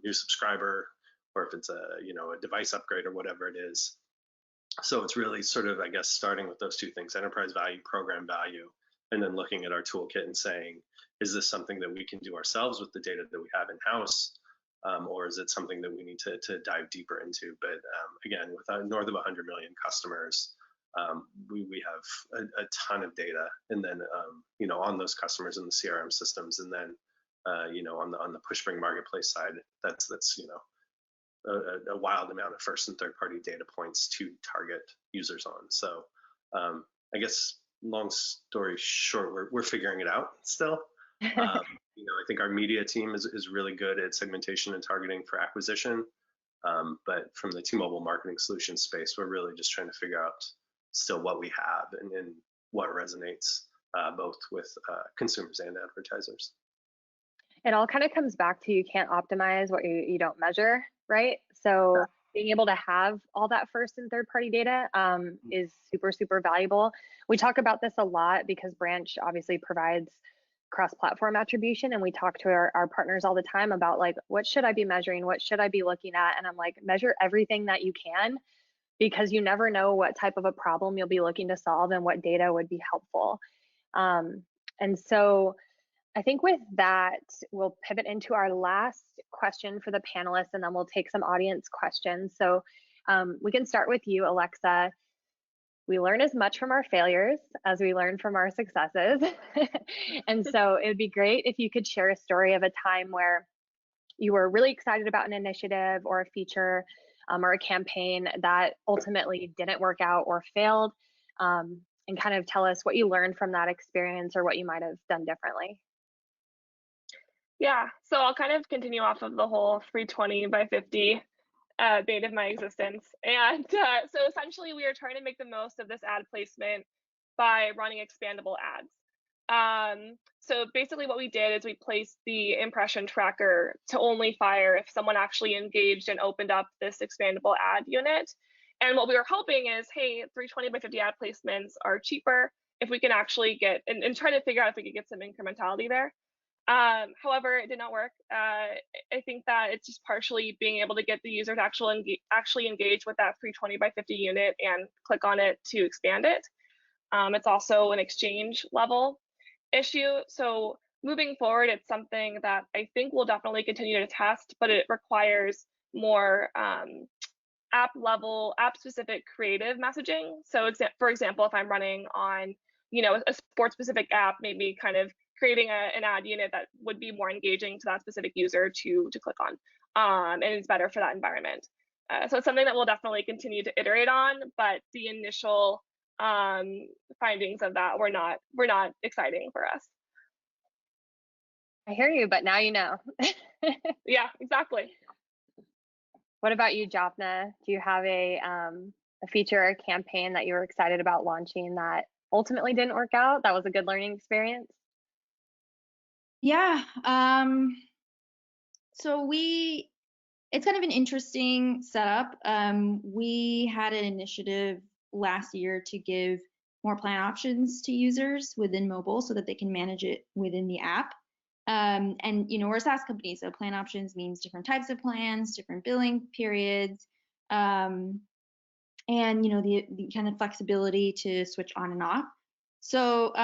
new subscriber or if it's a device upgrade or whatever it is. So it's really sort of, I guess, starting with those two things: enterprise value, program value, and then looking at our toolkit and saying, is this something that we can do ourselves with the data that we have in-house, or is it something that we need to dive deeper into? But again, with north of 100 million customers, we have a ton of data, and then on those customers in the CRM systems, and then on the Pushbring marketplace side, that's a wild amount of first and third party data points to target users on. So I guess long story short, we're figuring it out still. I think our media team is really good at segmentation and targeting for acquisition. But from the T-Mobile marketing solution space, we're really just trying to figure out still what we have and what resonates both with consumers and advertisers. It all kind of comes back to you can't optimize what you don't measure, right? So being able to have all that first and third party data is super, super valuable. We talk about this a lot because Branch obviously provides cross-platform attribution, and we talk to our partners all the time about like, what should I be measuring? What should I be looking at? And I'm like, measure everything that you can, because you never know what type of a problem you'll be looking to solve and what data would be helpful. And so I think with that, we'll pivot into our last question for the panelists, and then we'll take some audience questions. So we can start with you, Alexa. We learn as much from our failures as we learn from our successes. And so it would be great if you could share a story of a time where you were really excited about an initiative or a feature or a campaign that ultimately didn't work out or failed, and kind of tell us what you learned from that experience or what you might have done differently. Yeah, so I'll kind of continue off of the whole 320 by 50 date of my existence. And so essentially we are trying to make the most of this ad placement by running expandable ads. So basically what we did is we placed the impression tracker to only fire if someone actually engaged and opened up this expandable ad unit. And what we were hoping is, hey, 320 by 50 ad placements are cheaper if we can actually get, and try to figure out if we could get some incrementality there. However, it did not work. I think that it's just partially being able to get the user to actually engage with that 320 by 50 unit and click on it to expand it. It's also an exchange level issue. So moving forward, it's something that I think we'll definitely continue to test, but it requires more app specific creative messaging. So for example, if I'm running on, a sports specific app, maybe kind of creating an ad unit that would be more engaging to that specific user to click on, and it's better for that environment. So it's something that we'll definitely continue to iterate on, but the initial findings of that were not exciting for us. I hear you, but now you know. Yeah, exactly. What about you, Japna? Do you have a feature or campaign that you were excited about launching that ultimately didn't work out? That was a good learning experience? Yeah. So it's kind of an interesting setup. We had an initiative last year to give more plan options to users within mobile so that they can manage it within the app. And we're a SaaS company, so plan options means different types of plans, different billing periods, and the kind of flexibility to switch on and off. So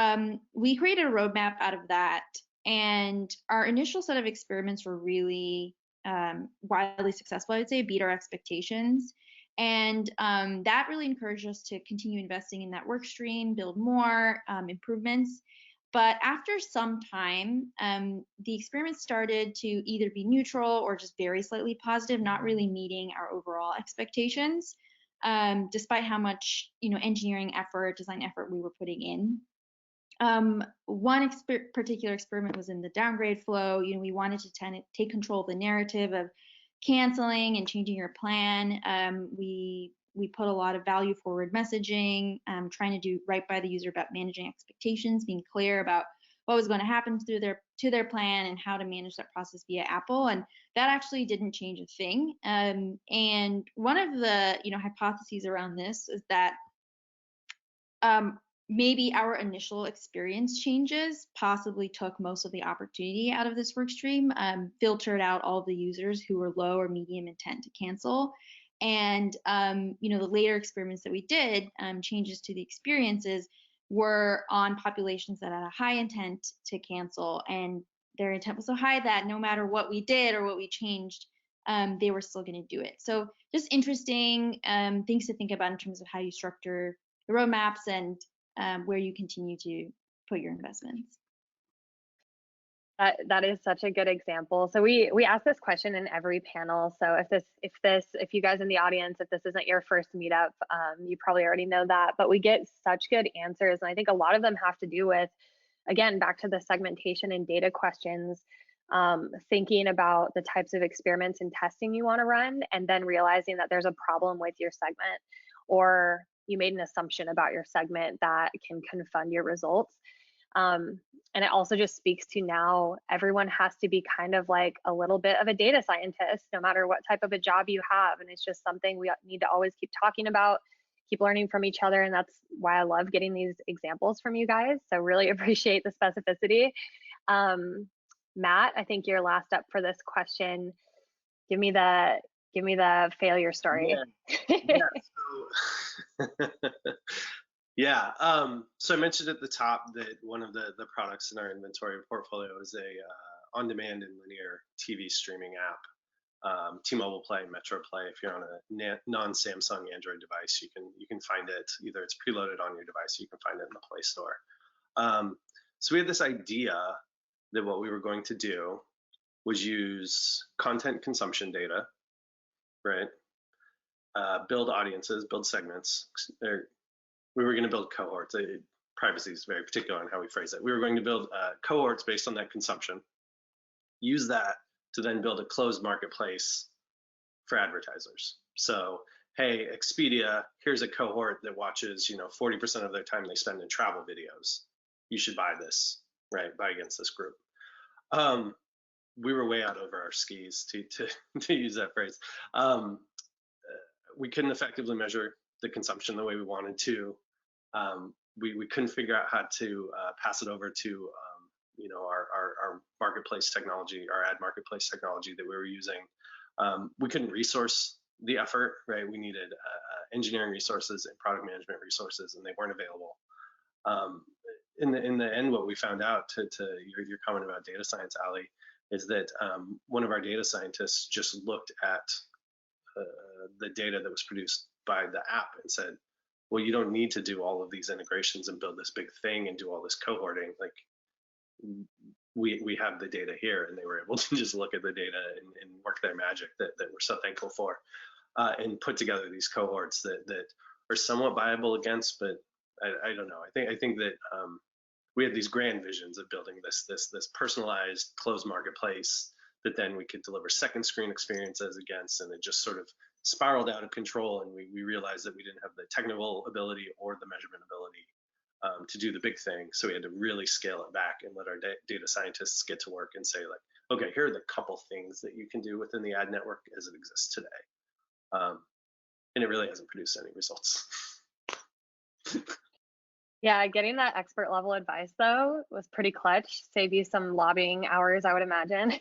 we created a roadmap out of that, and our initial set of experiments were really wildly successful. I would say beat our expectations, and that really encouraged us to continue investing in that work stream, build more improvements. But after some time, the experiment started to either be neutral or just very slightly positive, not really meeting our overall expectations, despite how much engineering effort, design effort we were putting in. One particular experiment was in the downgrade flow. We wanted to take control of the narrative of canceling and changing your plan. We put a lot of value forward messaging, trying to do right by the user about managing expectations, being clear about what was going to happen to their plan and how to manage that process via Apple. And that actually didn't change a thing. And one of the hypotheses around this is that maybe our initial experience changes possibly took most of the opportunity out of this work stream, filtered out all of the users who were low or medium intent to cancel. And the later experiments that we did, changes to the experiences, were on populations that had a high intent to cancel, and their intent was so high that no matter what we did or what we changed, they were still going to do it. So just interesting things to think about in terms of how you structure the roadmaps and where you continue to put your investments. That is such a good example. So we ask this question in every panel. So if you guys in the audience, if this isn't your first meetup, you probably already know that. But we get such good answers, and I think a lot of them have to do with, again, back to the segmentation and data questions, thinking about the types of experiments and testing you want to run, and then realizing that there's a problem with your segment, or you made an assumption about your segment that can confound your results. And it also just speaks to now everyone has to be kind of like a little bit of a data scientist, no matter what type of a job you have. And it's just something we need to always keep talking about, keep learning from each other. And that's why I love getting these examples from you guys. So really appreciate the specificity. Matt, I think you're last up for this question. Give me the failure story. Yeah. So I mentioned at the top that one of the products in our inventory portfolio is a on-demand and linear TV streaming app. T-Mobile Play, Metro Play. If you're on a non-Samsung Android device, you can find it. Either it's preloaded on your device, or you can find it in the Play Store. So we had this idea that what we were going to do was use content consumption data, right? Build audiences, build segments. We were going to build cohorts. Privacy is very particular on how we phrase it. We were going to build cohorts based on that consumption, use that to then build a closed marketplace for advertisers. So, hey, Expedia, here's a cohort that watches, 40% of their time they spend in travel videos. You should buy this, right? Buy against this group. We were way out over our skis to use that phrase. We couldn't effectively measure the consumption the way we wanted to. We couldn't figure out how to pass it over to our marketplace technology, our ad marketplace technology that we were using. We couldn't resource the effort, right? We needed engineering resources and product management resources, and they weren't available. In the end, what we found out, to your comment about data science, Ali, is that one of our data scientists just looked at the data that was produced by the app and said, well, you don't need to do all of these integrations and build this big thing and do all this cohorting. Like, we have the data here, and they were able to just look at the data and work their magic that we're so thankful for, and put together these cohorts that are somewhat viable against, but I don't know. I think that we had these grand visions of building this personalized closed marketplace that then we could deliver second screen experiences against, and it just sort of spiraled out of control, and we realized that we didn't have the technical ability or the measurement ability to do the big thing. So we had to really scale it back and let our data scientists get to work and say, like, okay, here are the couple things that you can do within the ad network as it exists today. And it really hasn't produced any results. Yeah, getting that expert level advice though was pretty clutch. Save you some lobbying hours, I would imagine.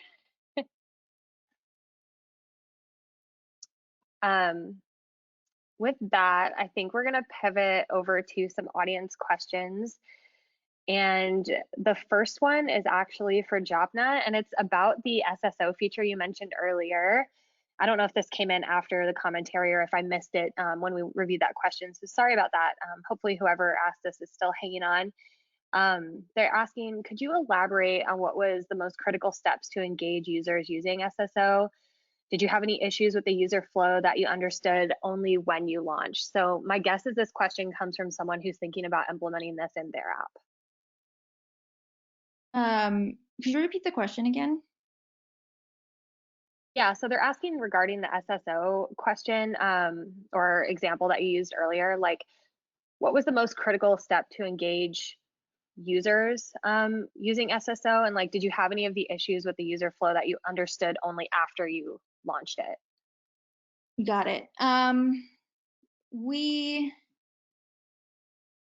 With that, I think we're going to pivot over to some audience questions. And the first one is actually for Jopna, and it's about the SSO feature you mentioned earlier. I don't know if this came in after the commentary or if I missed it when we reviewed that question. So sorry about that. Hopefully whoever asked this is still hanging on. They're asking, could you elaborate on what was the most critical steps to engage users using SSO? Did you have any issues with the user flow that you understood only when you launched? So my guess is this question comes from someone who's thinking about implementing this in their app. Could you repeat the question again? Yeah, so they're asking regarding the SSO question or example that you used earlier, like what was the most critical step to engage users using SSO, and like did you have any of the issues with the user flow that you understood only after you launched it? Got it.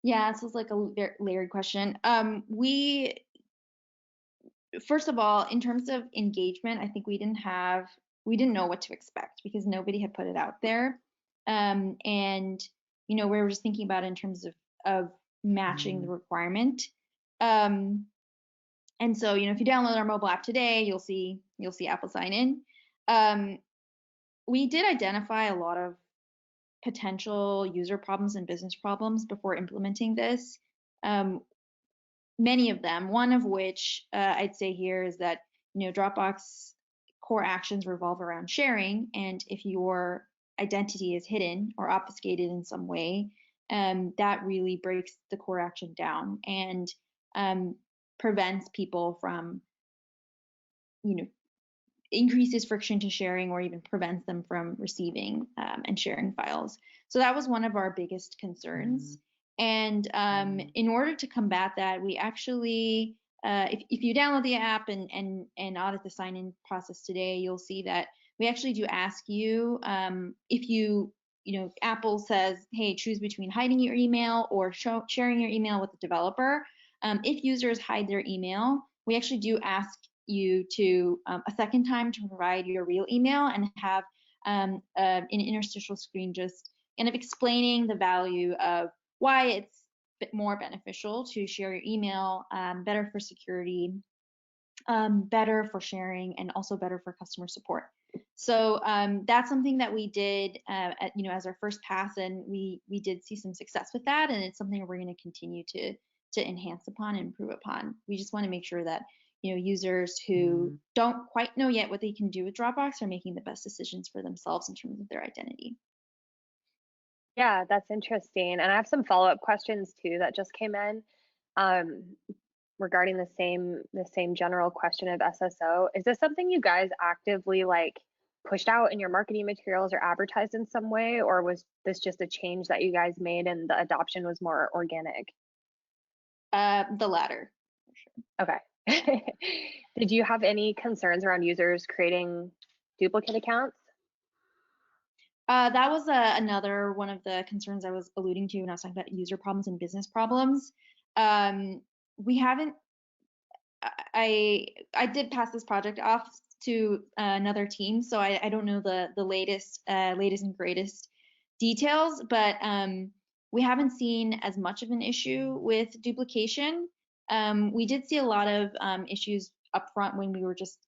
Yeah, this is like a layered question. First of all, in terms of engagement, I think we didn't know what to expect because nobody had put it out there. And we were just thinking about it in terms of matching the requirement. And so, if you download our mobile app today, you'll see Apple sign in. We did identify a lot of potential user problems and business problems before implementing this. many of them, one of which I'd say here is that, Dropbox core actions revolve around sharing. And if your identity is hidden or obfuscated in some way, that really breaks the core action down and prevents people from, increases friction to sharing or even prevents them from receiving and sharing files. So that was one of our biggest concerns. And in order to combat that, we actually, if you download the app and audit the sign-in process today, you'll see that we actually do ask you if Apple says, hey, choose between hiding your email or sharing your email with the developer. If users hide their email, we actually do ask you to a second time to provide your real email and have an interstitial screen just kind of explaining the value of why it's a bit more beneficial to share your email, better for security, better for sharing, and also better for customer support. So that's something that we did as our first pass, and we did see some success with that, and it's something we're going to continue to enhance upon and improve upon. We just want to make sure that users who don't quite know yet what they can do with Dropbox are making the best decisions for themselves in terms of their identity. Yeah, that's interesting. And I have some follow-up questions too that just came in regarding the same general question of SSO. Is this something you guys actively pushed out in your marketing materials or advertised in some way, or was this just a change that you guys made and the adoption was more organic? The latter, for sure. Okay. Did you have any concerns around users creating duplicate accounts? That was another one of the concerns I was alluding to when I was talking about user problems and business problems. We haven't. I did pass this project off to another team, so I don't know the latest and greatest details, but we haven't seen as much of an issue with duplication. We did see a lot of issues up front when we were just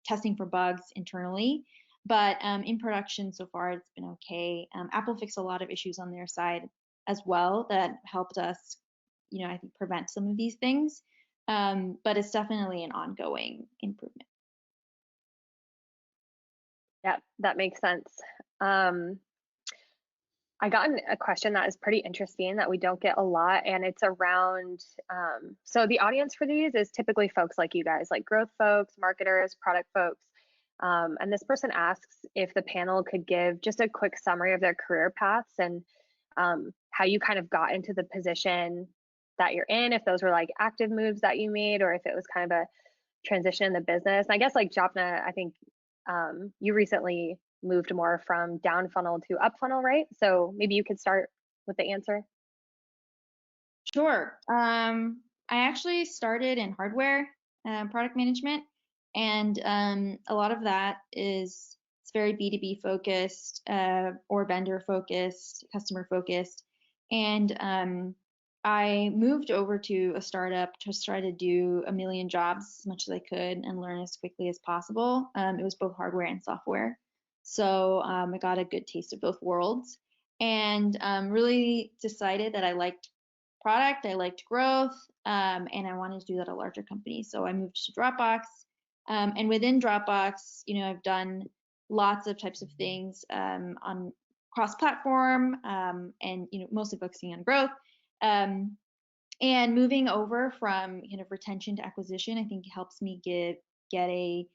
testing for bugs internally. But in production so far, it's been okay. Apple fixed a lot of issues on their side as well that helped us, I think, prevent some of these things. But it's definitely an ongoing improvement. Yeah, that makes sense. I got a question that is pretty interesting that we don't get a lot, and it's around, so the audience for these is typically folks like you guys, like growth folks, marketers, product folks. And this person asks if the panel could give just a quick summary of their career paths and how you kind of got into the position that you're in, if those were active moves that you made, or if it was kind of a transition in the business. And I guess Jopna, I think you recently moved more from down funnel to up funnel, right? So maybe you could start with the answer. Sure. I actually started in hardware product management, and a lot of that it's very B2B focused or vendor focused, customer focused. And I moved over to a startup to try to do a million jobs as much as I could and learn as quickly as possible. It was both hardware and software. So I got a good taste of both worlds, and really decided that I liked product, I liked growth, and I wanted to do that at a larger company. So I moved to Dropbox, and within Dropbox, I've done lots of types of things on cross-platform, and mostly focusing on growth. And moving over from kind of retention to acquisition, I think helps me get a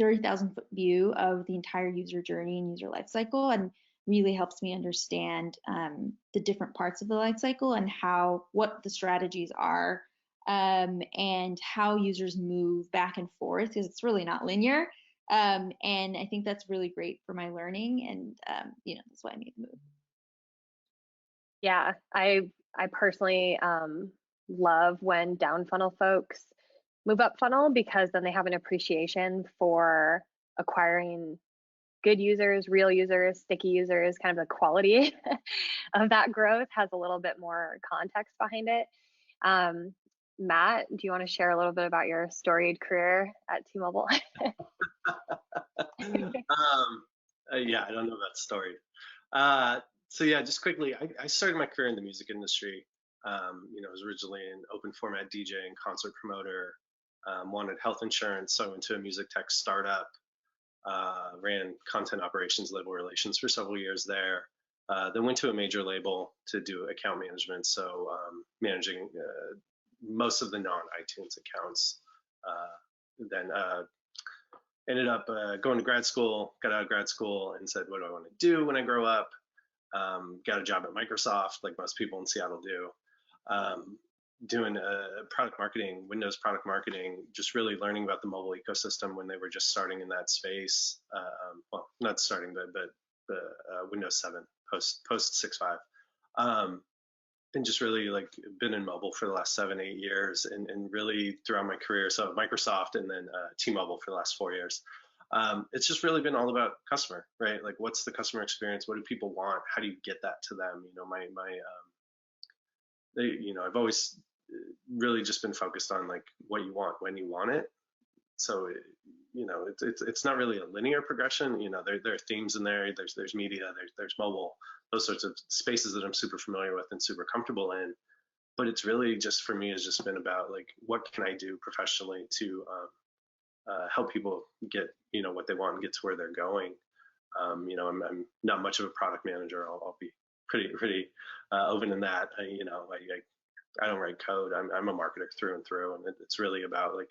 30,000-foot view of the entire user journey and user lifecycle, and really helps me understand the different parts of the lifecycle and what the strategies are, and how users move back and forth, because it's really not linear. And I think that's really great for my learning, and that's why I made the move. Yeah, I personally love when down funnel folks move up funnel, because then they have an appreciation for acquiring good users, real users, sticky users, kind of the quality of that growth has a little bit more context behind it. Matt, do you want to share a little bit about your storied career at T-Mobile? Yeah, I don't know that story. So yeah, just quickly, I started my career in the music industry. Was originally an open format DJ and concert promoter. Wanted health insurance, so I went to a music tech startup. Ran content operations, label relations for several years there. Then went to a major label to do account management, so managing most of the non-iTunes accounts. Then ended up going to grad school, got out of grad school and said, what do I want to do when I grow up? Got a job at Microsoft, like most people in Seattle do, doing product marketing, Windows product marketing, just really learning about the mobile ecosystem when they were just starting in that space. Well, not starting, but Windows 7 post 6.5. And just really like been in mobile for the last 7-8 years, and really throughout my career. So Microsoft and then T-Mobile for the last 4 years. It's just really been all about customer, right? Like, what's the customer experience? What do people want? How do you get that to them? I've always really just been focused on like what you want when you want it. So it's not really a linear progression. There are themes in there. There's media. There's mobile. Those sorts of spaces that I'm super familiar with and super comfortable in. But it's really just, for me, has just been about like, what can I do professionally to help people get what they want and get to where they're going. I'm not much of a product manager. I'll be pretty open in that. I don't write code. I'm a marketer through and through, and it's really about like,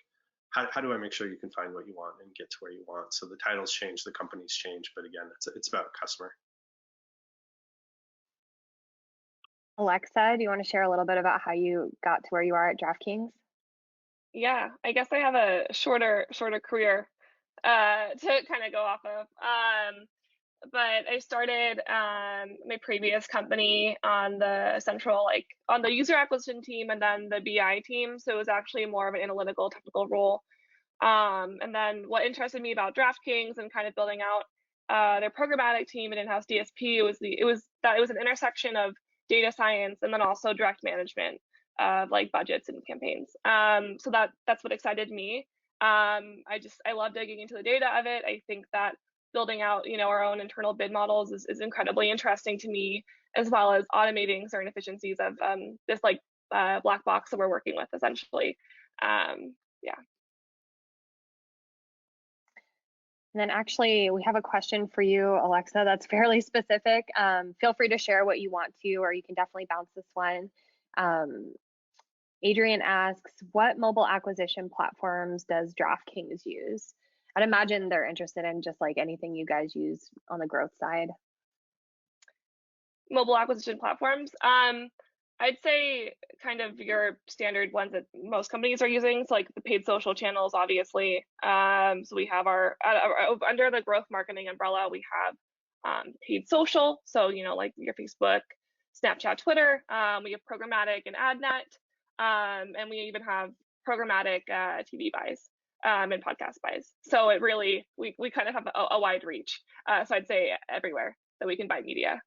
how do I make sure you can find what you want and get to where you want? So the titles change, the companies change, but again, it's about customer. Alexa, do you want to share a little bit about how you got to where you are at DraftKings? Yeah, I guess I have a shorter career to kind of go off of. But I started my previous company on the user acquisition team and then the BI team. So it was actually more of an analytical, technical role. And then what interested me about DraftKings and kind of building out their programmatic team and in-house DSP was it was an intersection of data science and then also direct management of like budgets and campaigns. So that's what excited me. I love digging into the data of it. I think that building out our own internal bid models is incredibly interesting to me, as well as automating certain efficiencies of this like black box that we're working with essentially. Yeah. And then actually, we have a question for you, Alexa, that's fairly specific. Feel free to share what you want to, or you can definitely bounce this one. Adrian asks, what mobile acquisition platforms does DraftKings use? I'd imagine they're interested in just like anything you guys use on the growth side. Mobile acquisition platforms. I'd say kind of your standard ones that most companies are using. So like the paid social channels, obviously. So we have our under the growth marketing umbrella, we have paid social. So like your Facebook, Snapchat, Twitter. We have programmatic and AdNet, and we even have programmatic TV buys and podcast buys. So it really we kind of have a wide reach. So I'd say everywhere that we can buy media.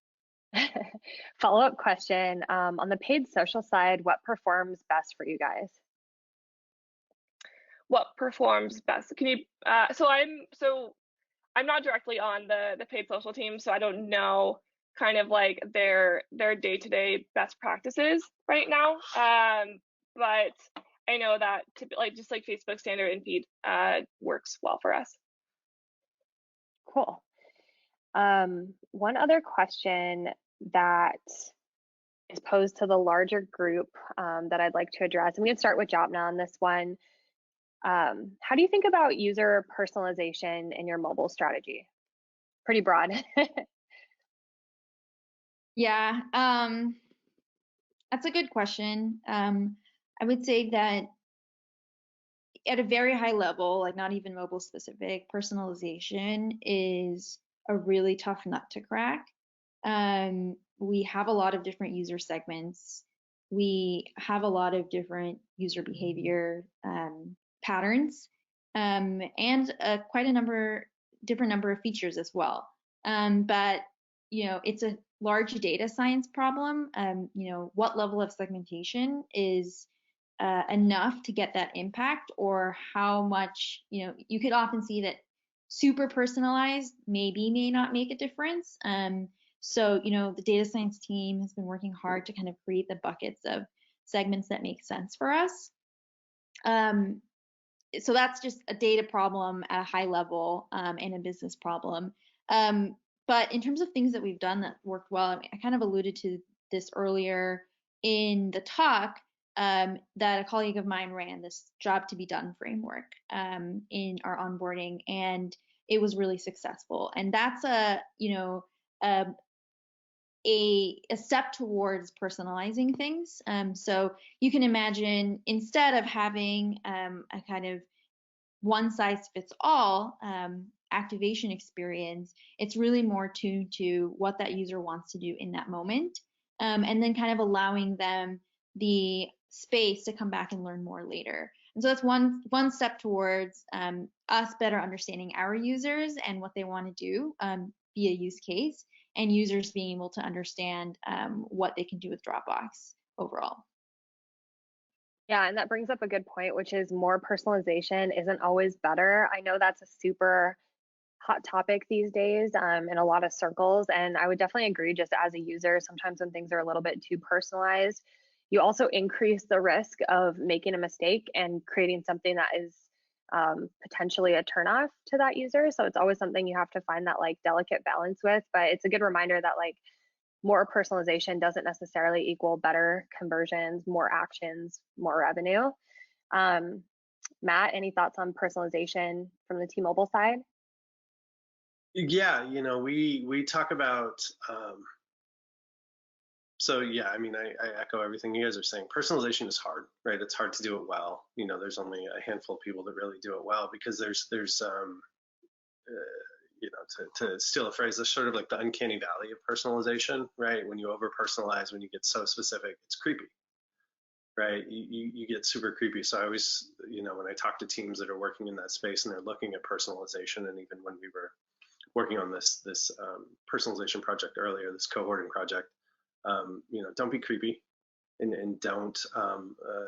Follow-up question, on the paid social side, what performs best for you guys? What performs best? Can you so I'm not directly on the paid social team, so I don't know kind of like their day-to-day best practices right now. But I know that just like Facebook standard and feed works well for us. Cool. One other question that is posed to the larger group that I'd like to address, and we can start with Jopna on this one. How do you think about user personalization in your mobile strategy? Pretty broad. Yeah, that's a good question. I would say that at a very high level, like not even mobile specific, personalization is a really tough nut to crack. We have a lot of different user segments. We have a lot of different user behavior patterns, and quite a different number of features as well. But it's a large data science problem. What level of segmentation is enough to get that impact, or how much, you could often see that super personalized may not make a difference. So, the data science team has been working hard to kind of create the buckets of segments that make sense for us. So that's just a data problem at a high level, and a business problem. But in terms of things that we've done that worked well, I kind of alluded to this earlier in the talk, that a colleague of mine ran this job to be done framework in our onboarding, and it was really successful. And that's a step towards personalizing things. So you can imagine, instead of having a kind of one size fits all activation experience, it's really more tuned to what that user wants to do in that moment, and then kind of allowing them the space to come back and learn more later. And so that's one step towards us better understanding our users and what they want to do via use case, and users being able to understand what they can do with Dropbox overall. Yeah, and that brings up a good point, which is more personalization isn't always better. I know that's a super hot topic these days in a lot of circles, and I would definitely agree. Just as a user, sometimes when things are a little bit too personalized, you also increase the risk of making a mistake and creating something that is potentially a turnoff to that user. So it's always something you have to find that like delicate balance with. But it's a good reminder that like more personalization doesn't necessarily equal better conversions, more actions, more revenue. Matt, any thoughts on personalization from the T-Mobile side? Yeah, we talk about, so yeah, I mean, I echo everything you guys are saying. Personalization is hard, right? It's hard to do it well. There's only a handful of people that really do it well, because there's to steal a phrase, there's sort of like the uncanny valley of personalization, right? When you over personalize, when you get so specific, it's creepy, right? You get super creepy. So I always, when I talk to teams that are working in that space and they're looking at personalization, and even when we were working on this personalization project earlier, this cohorting project, don't be creepy, and don't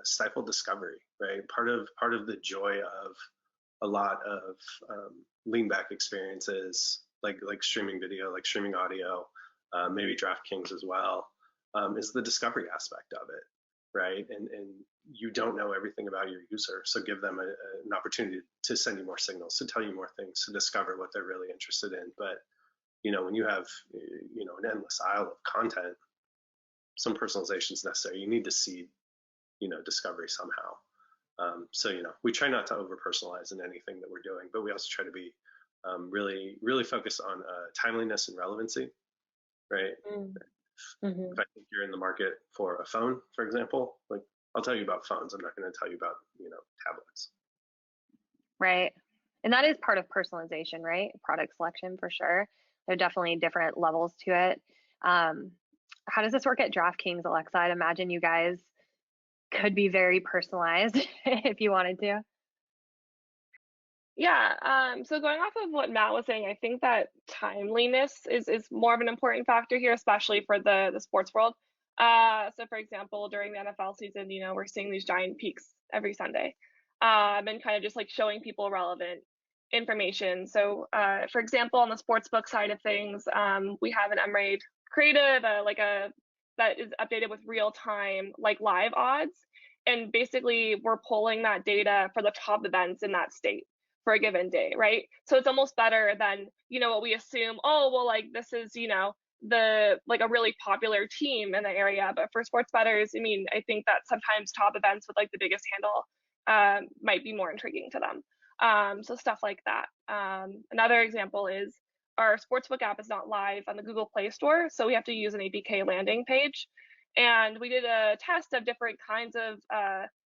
stifle discovery, right? Part of the joy of a lot of lean back experiences, like streaming video, like streaming audio, maybe Draftkings as well, is the discovery aspect of it, right? And you don't know everything about your user, so give them an opportunity to send you more signals, to tell you more things, to discover what they're really interested in. But when you have an endless aisle of content, some personalization is necessary. You need to seed discovery somehow. So we try not to over personalize in anything that we're doing, but we also try to be really focused on timeliness and relevancy, right? Mm-hmm. If I think you're in the market for a phone, for example, like, I'll tell you about phones. I'm not going to tell you about tablets. Right. And that is part of personalization, right? Product selection for sure. There are definitely different levels to it. How does this work at DraftKings, Alexa? I'd imagine you guys could be very personalized if you wanted to. Yeah, so going off of what Matt was saying, I think that timeliness is more of an important factor here, especially for the sports world. So for example, during the NFL season, we're seeing these giant peaks every Sunday, and kind of just like showing people relevant information. So for example, on the sportsbook side of things, we have an MRAID creative, that is updated with real time, like live odds. And basically we're pulling that data for the top events in that state for a given day, right? So it's almost better than, what we assume, oh, well, like this is, the like a really popular team in the area. But for sports bettors, I mean, I think that sometimes top events with like the biggest handle might be more intriguing to them. So stuff like that. Another example is our sportsbook app is not live on the Google Play Store, so we have to use an APK landing page. And we did a test of different kinds of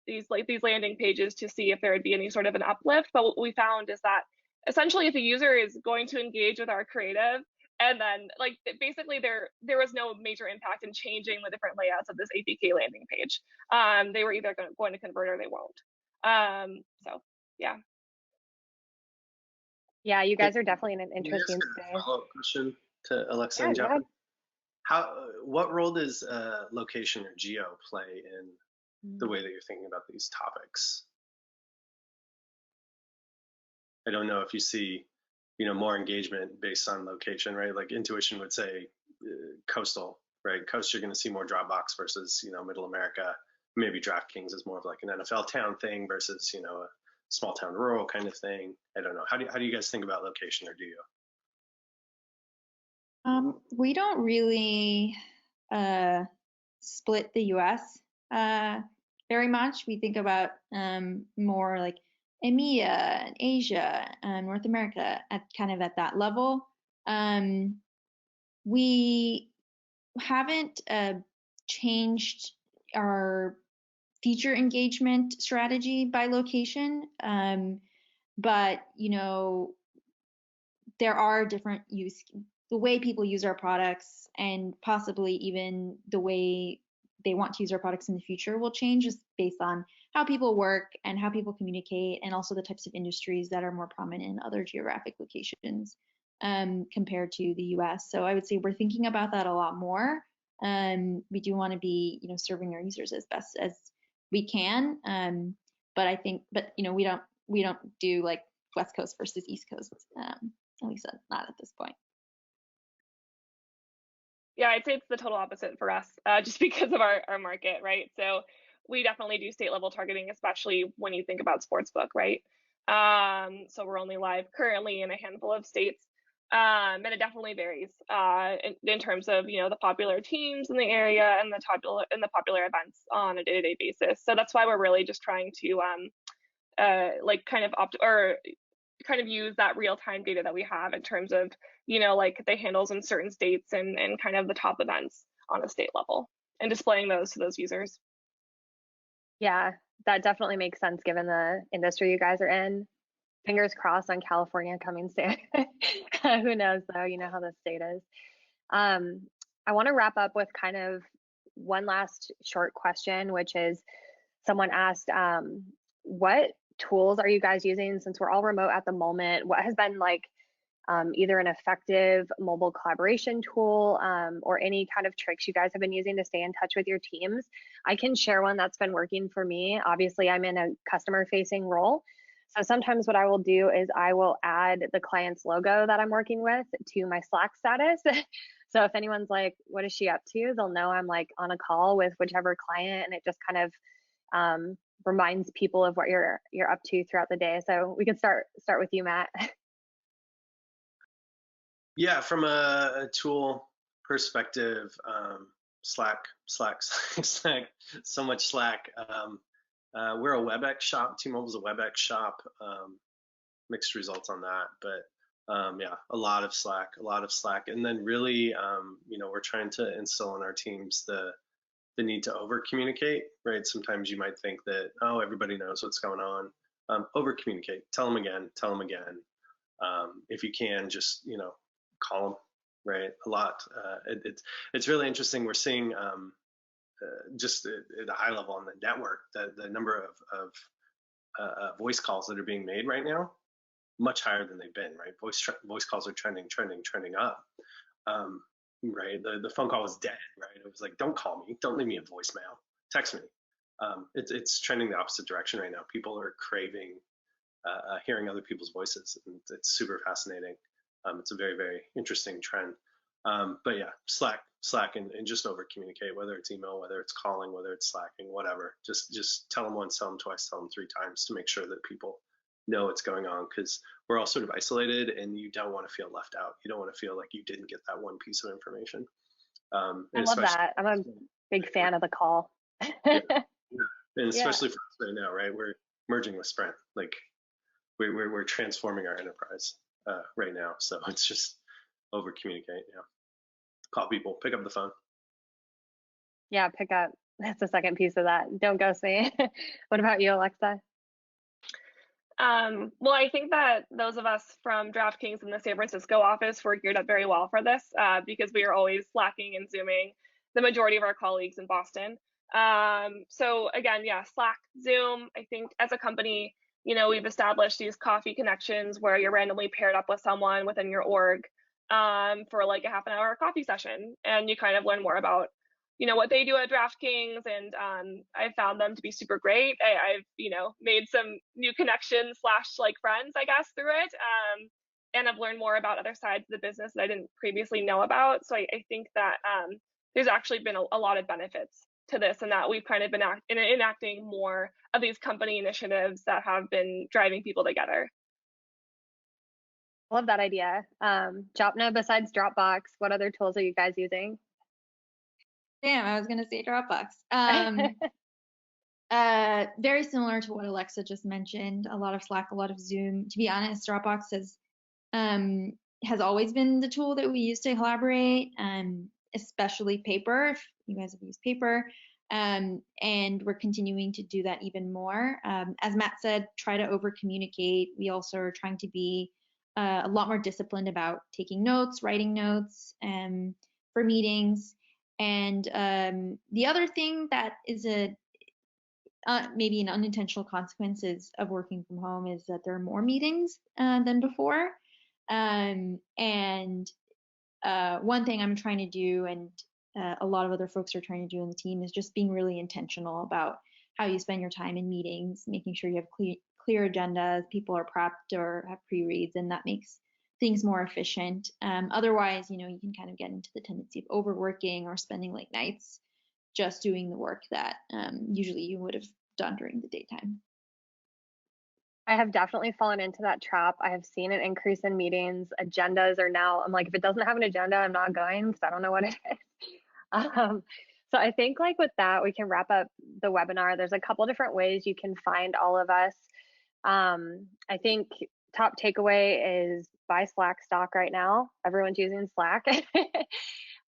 these landing pages to see if there would be any sort of an uplift. But what we found is that essentially, if a user is going to engage with our creative, and then like basically there was no major impact in changing the different layouts of this APK landing page. They were either going to convert or they won't. So yeah. Yeah, you guys are definitely in an interesting space. space. Follow-up question to Alexa Yeah, and John. What role does location or geo play in the way that you're thinking about these topics? I don't know if you see, more engagement based on location, right? Like intuition would say coastal, right? Coast, you're going to see more Dropbox versus, middle America. Maybe Draftkings is more of like an NFL town thing versus, a small town rural kind of thing. I don't know. How do you guys think about location, or do you? We don't really split the US very much. We think about more like EMEA and Asia and North America at kind of at that level. We haven't changed our feature engagement strategy by location, but there are different the way people use our products, and possibly even the way they want to use our products in the future will change just based on how people work and how people communicate, and also the types of industries that are more prominent in other geographic locations compared to the US. So I would say we're thinking about that a lot more. We do want to be, serving our users as best as we can. But we don't do like West Coast versus East Coast, at least not at this point. Yeah, I'd say it's the total opposite for us, just because of our market, right? So we definitely do state level targeting, especially when you think about sportsbook, right? So we're only live currently in a handful of states, and it definitely varies in terms of the popular teams in the area and the popular events on a day-to-day basis. So that's why we're really just trying to kind of use that real-time data that we have in terms of like the handles in certain states and kind of the top events on a state level, and displaying those to those users. Yeah, that definitely makes sense given the industry you guys are in. Fingers crossed on California coming soon. Who knows though, how the state is. I want to wrap up with kind of one last short question, which is someone asked, what tools are you guys using since we're all remote at the moment? What has been like either an effective mobile collaboration tool or any kind of tricks you guys have been using to stay in touch with your teams? I can share one that's been working for me. Obviously, I'm in a customer facing role. So sometimes what I will do is I will add the client's logo that I'm working with to my Slack status. So if anyone's like, what is she up to? They'll know I'm like on a call with whichever client, and it just kind of reminds people of what you're up to throughout the day. So we can start with you, Matt. Yeah, from a tool perspective, Slack, so much Slack. We're a WebEx shop. T-Mobile's a WebEx shop. Mixed results on that, but yeah, a lot of Slack. And then really, we're trying to instill in our teams the need to over communicate, right? Sometimes you might think that, oh, everybody knows what's going on. Over communicate. Tell them again. If you can, just call them, right? A lot. It's really interesting. We're seeing just at a high level on the network, the number of voice calls that are being made right now, much higher than they've been, right? Voice calls are trending up. Right, the phone call was dead, right? It was like, don't call me, don't leave me a voicemail, text me. It's trending the opposite direction right now. People are craving hearing other people's voices, and it's super fascinating. It's a very, very interesting trend. But yeah, Slack and just over communicate, whether it's email, whether it's calling, whether it's Slacking, whatever. Just tell them once, tell them twice, tell them 3 times to make sure that people know what's going on, because we're all sort of isolated and you don't want to feel left out. You don't want to feel like you didn't get that one piece of information. I love that. I'm a big fan of the call. Yeah. And especially for us right now, right? We're merging with Sprint. Like we're transforming our enterprise right now. So it's just over communicate. Yeah. Call people, pick up the phone. Yeah, pick up. That's the second piece of that. Don't ghost me. What about you, Alexa? Well, I think that those of us from Draftkings in the San Francisco office were geared up very well for this because we are always Slacking and Zooming the majority of our colleagues in Boston. So again, yeah, Slack, Zoom. I think as a company, we've established these coffee connections where you're randomly paired up with someone within your org for like a half an hour coffee session, and you kind of learn more about what they do at Draftkings, and I found them to be super great. I've made some new connections / like friends, I guess, through it. and I've learned more about other sides of the business that I didn't previously know about. So I think that there's actually been a lot of benefits to this, and that we've kind of been enacting more of these company initiatives that have been driving people together. Love that idea. Jopna, besides Dropbox, what other tools are you guys using? Damn, I was gonna say Dropbox. Very similar to what Alexa just mentioned. A lot of Slack, a lot of Zoom. To be honest, Dropbox has always been the tool that we use to collaborate, especially Paper, if you guys have used Paper. And we're continuing to do that even more. As Matt said, try to over communicate. We also are trying to be a lot more disciplined about taking notes, writing notes for meetings. And the other thing that is maybe an unintentional consequences of working from home is that there are more meetings than before. And one thing I'm trying to do, and a lot of other folks are trying to do in the team, is just being really intentional about how you spend your time in meetings, making sure you have clear agendas, people are prepped or have pre-reads, and that makes things more efficient. Otherwise, you can kind of get into the tendency of overworking or spending late nights just doing the work that usually you would have done during the daytime. I have definitely fallen into that trap. I have seen an increase in meetings. Agendas are now, I'm like, if it doesn't have an agenda, I'm not going because I don't know what it is. So I think with that, we can wrap up the webinar. There's a couple different ways you can find all of us. I think top takeaway is buy Slack stock right now. Everyone's using Slack.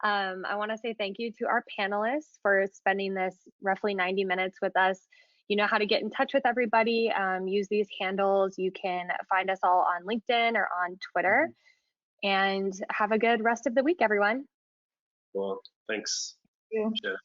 I want to say thank you to our panelists for spending this roughly 90 minutes with us. You know how to get in touch with everybody. Use these handles. You can find us all on LinkedIn or on Twitter. And have a good rest of the week, everyone. Well, thanks. Thank you. Yeah.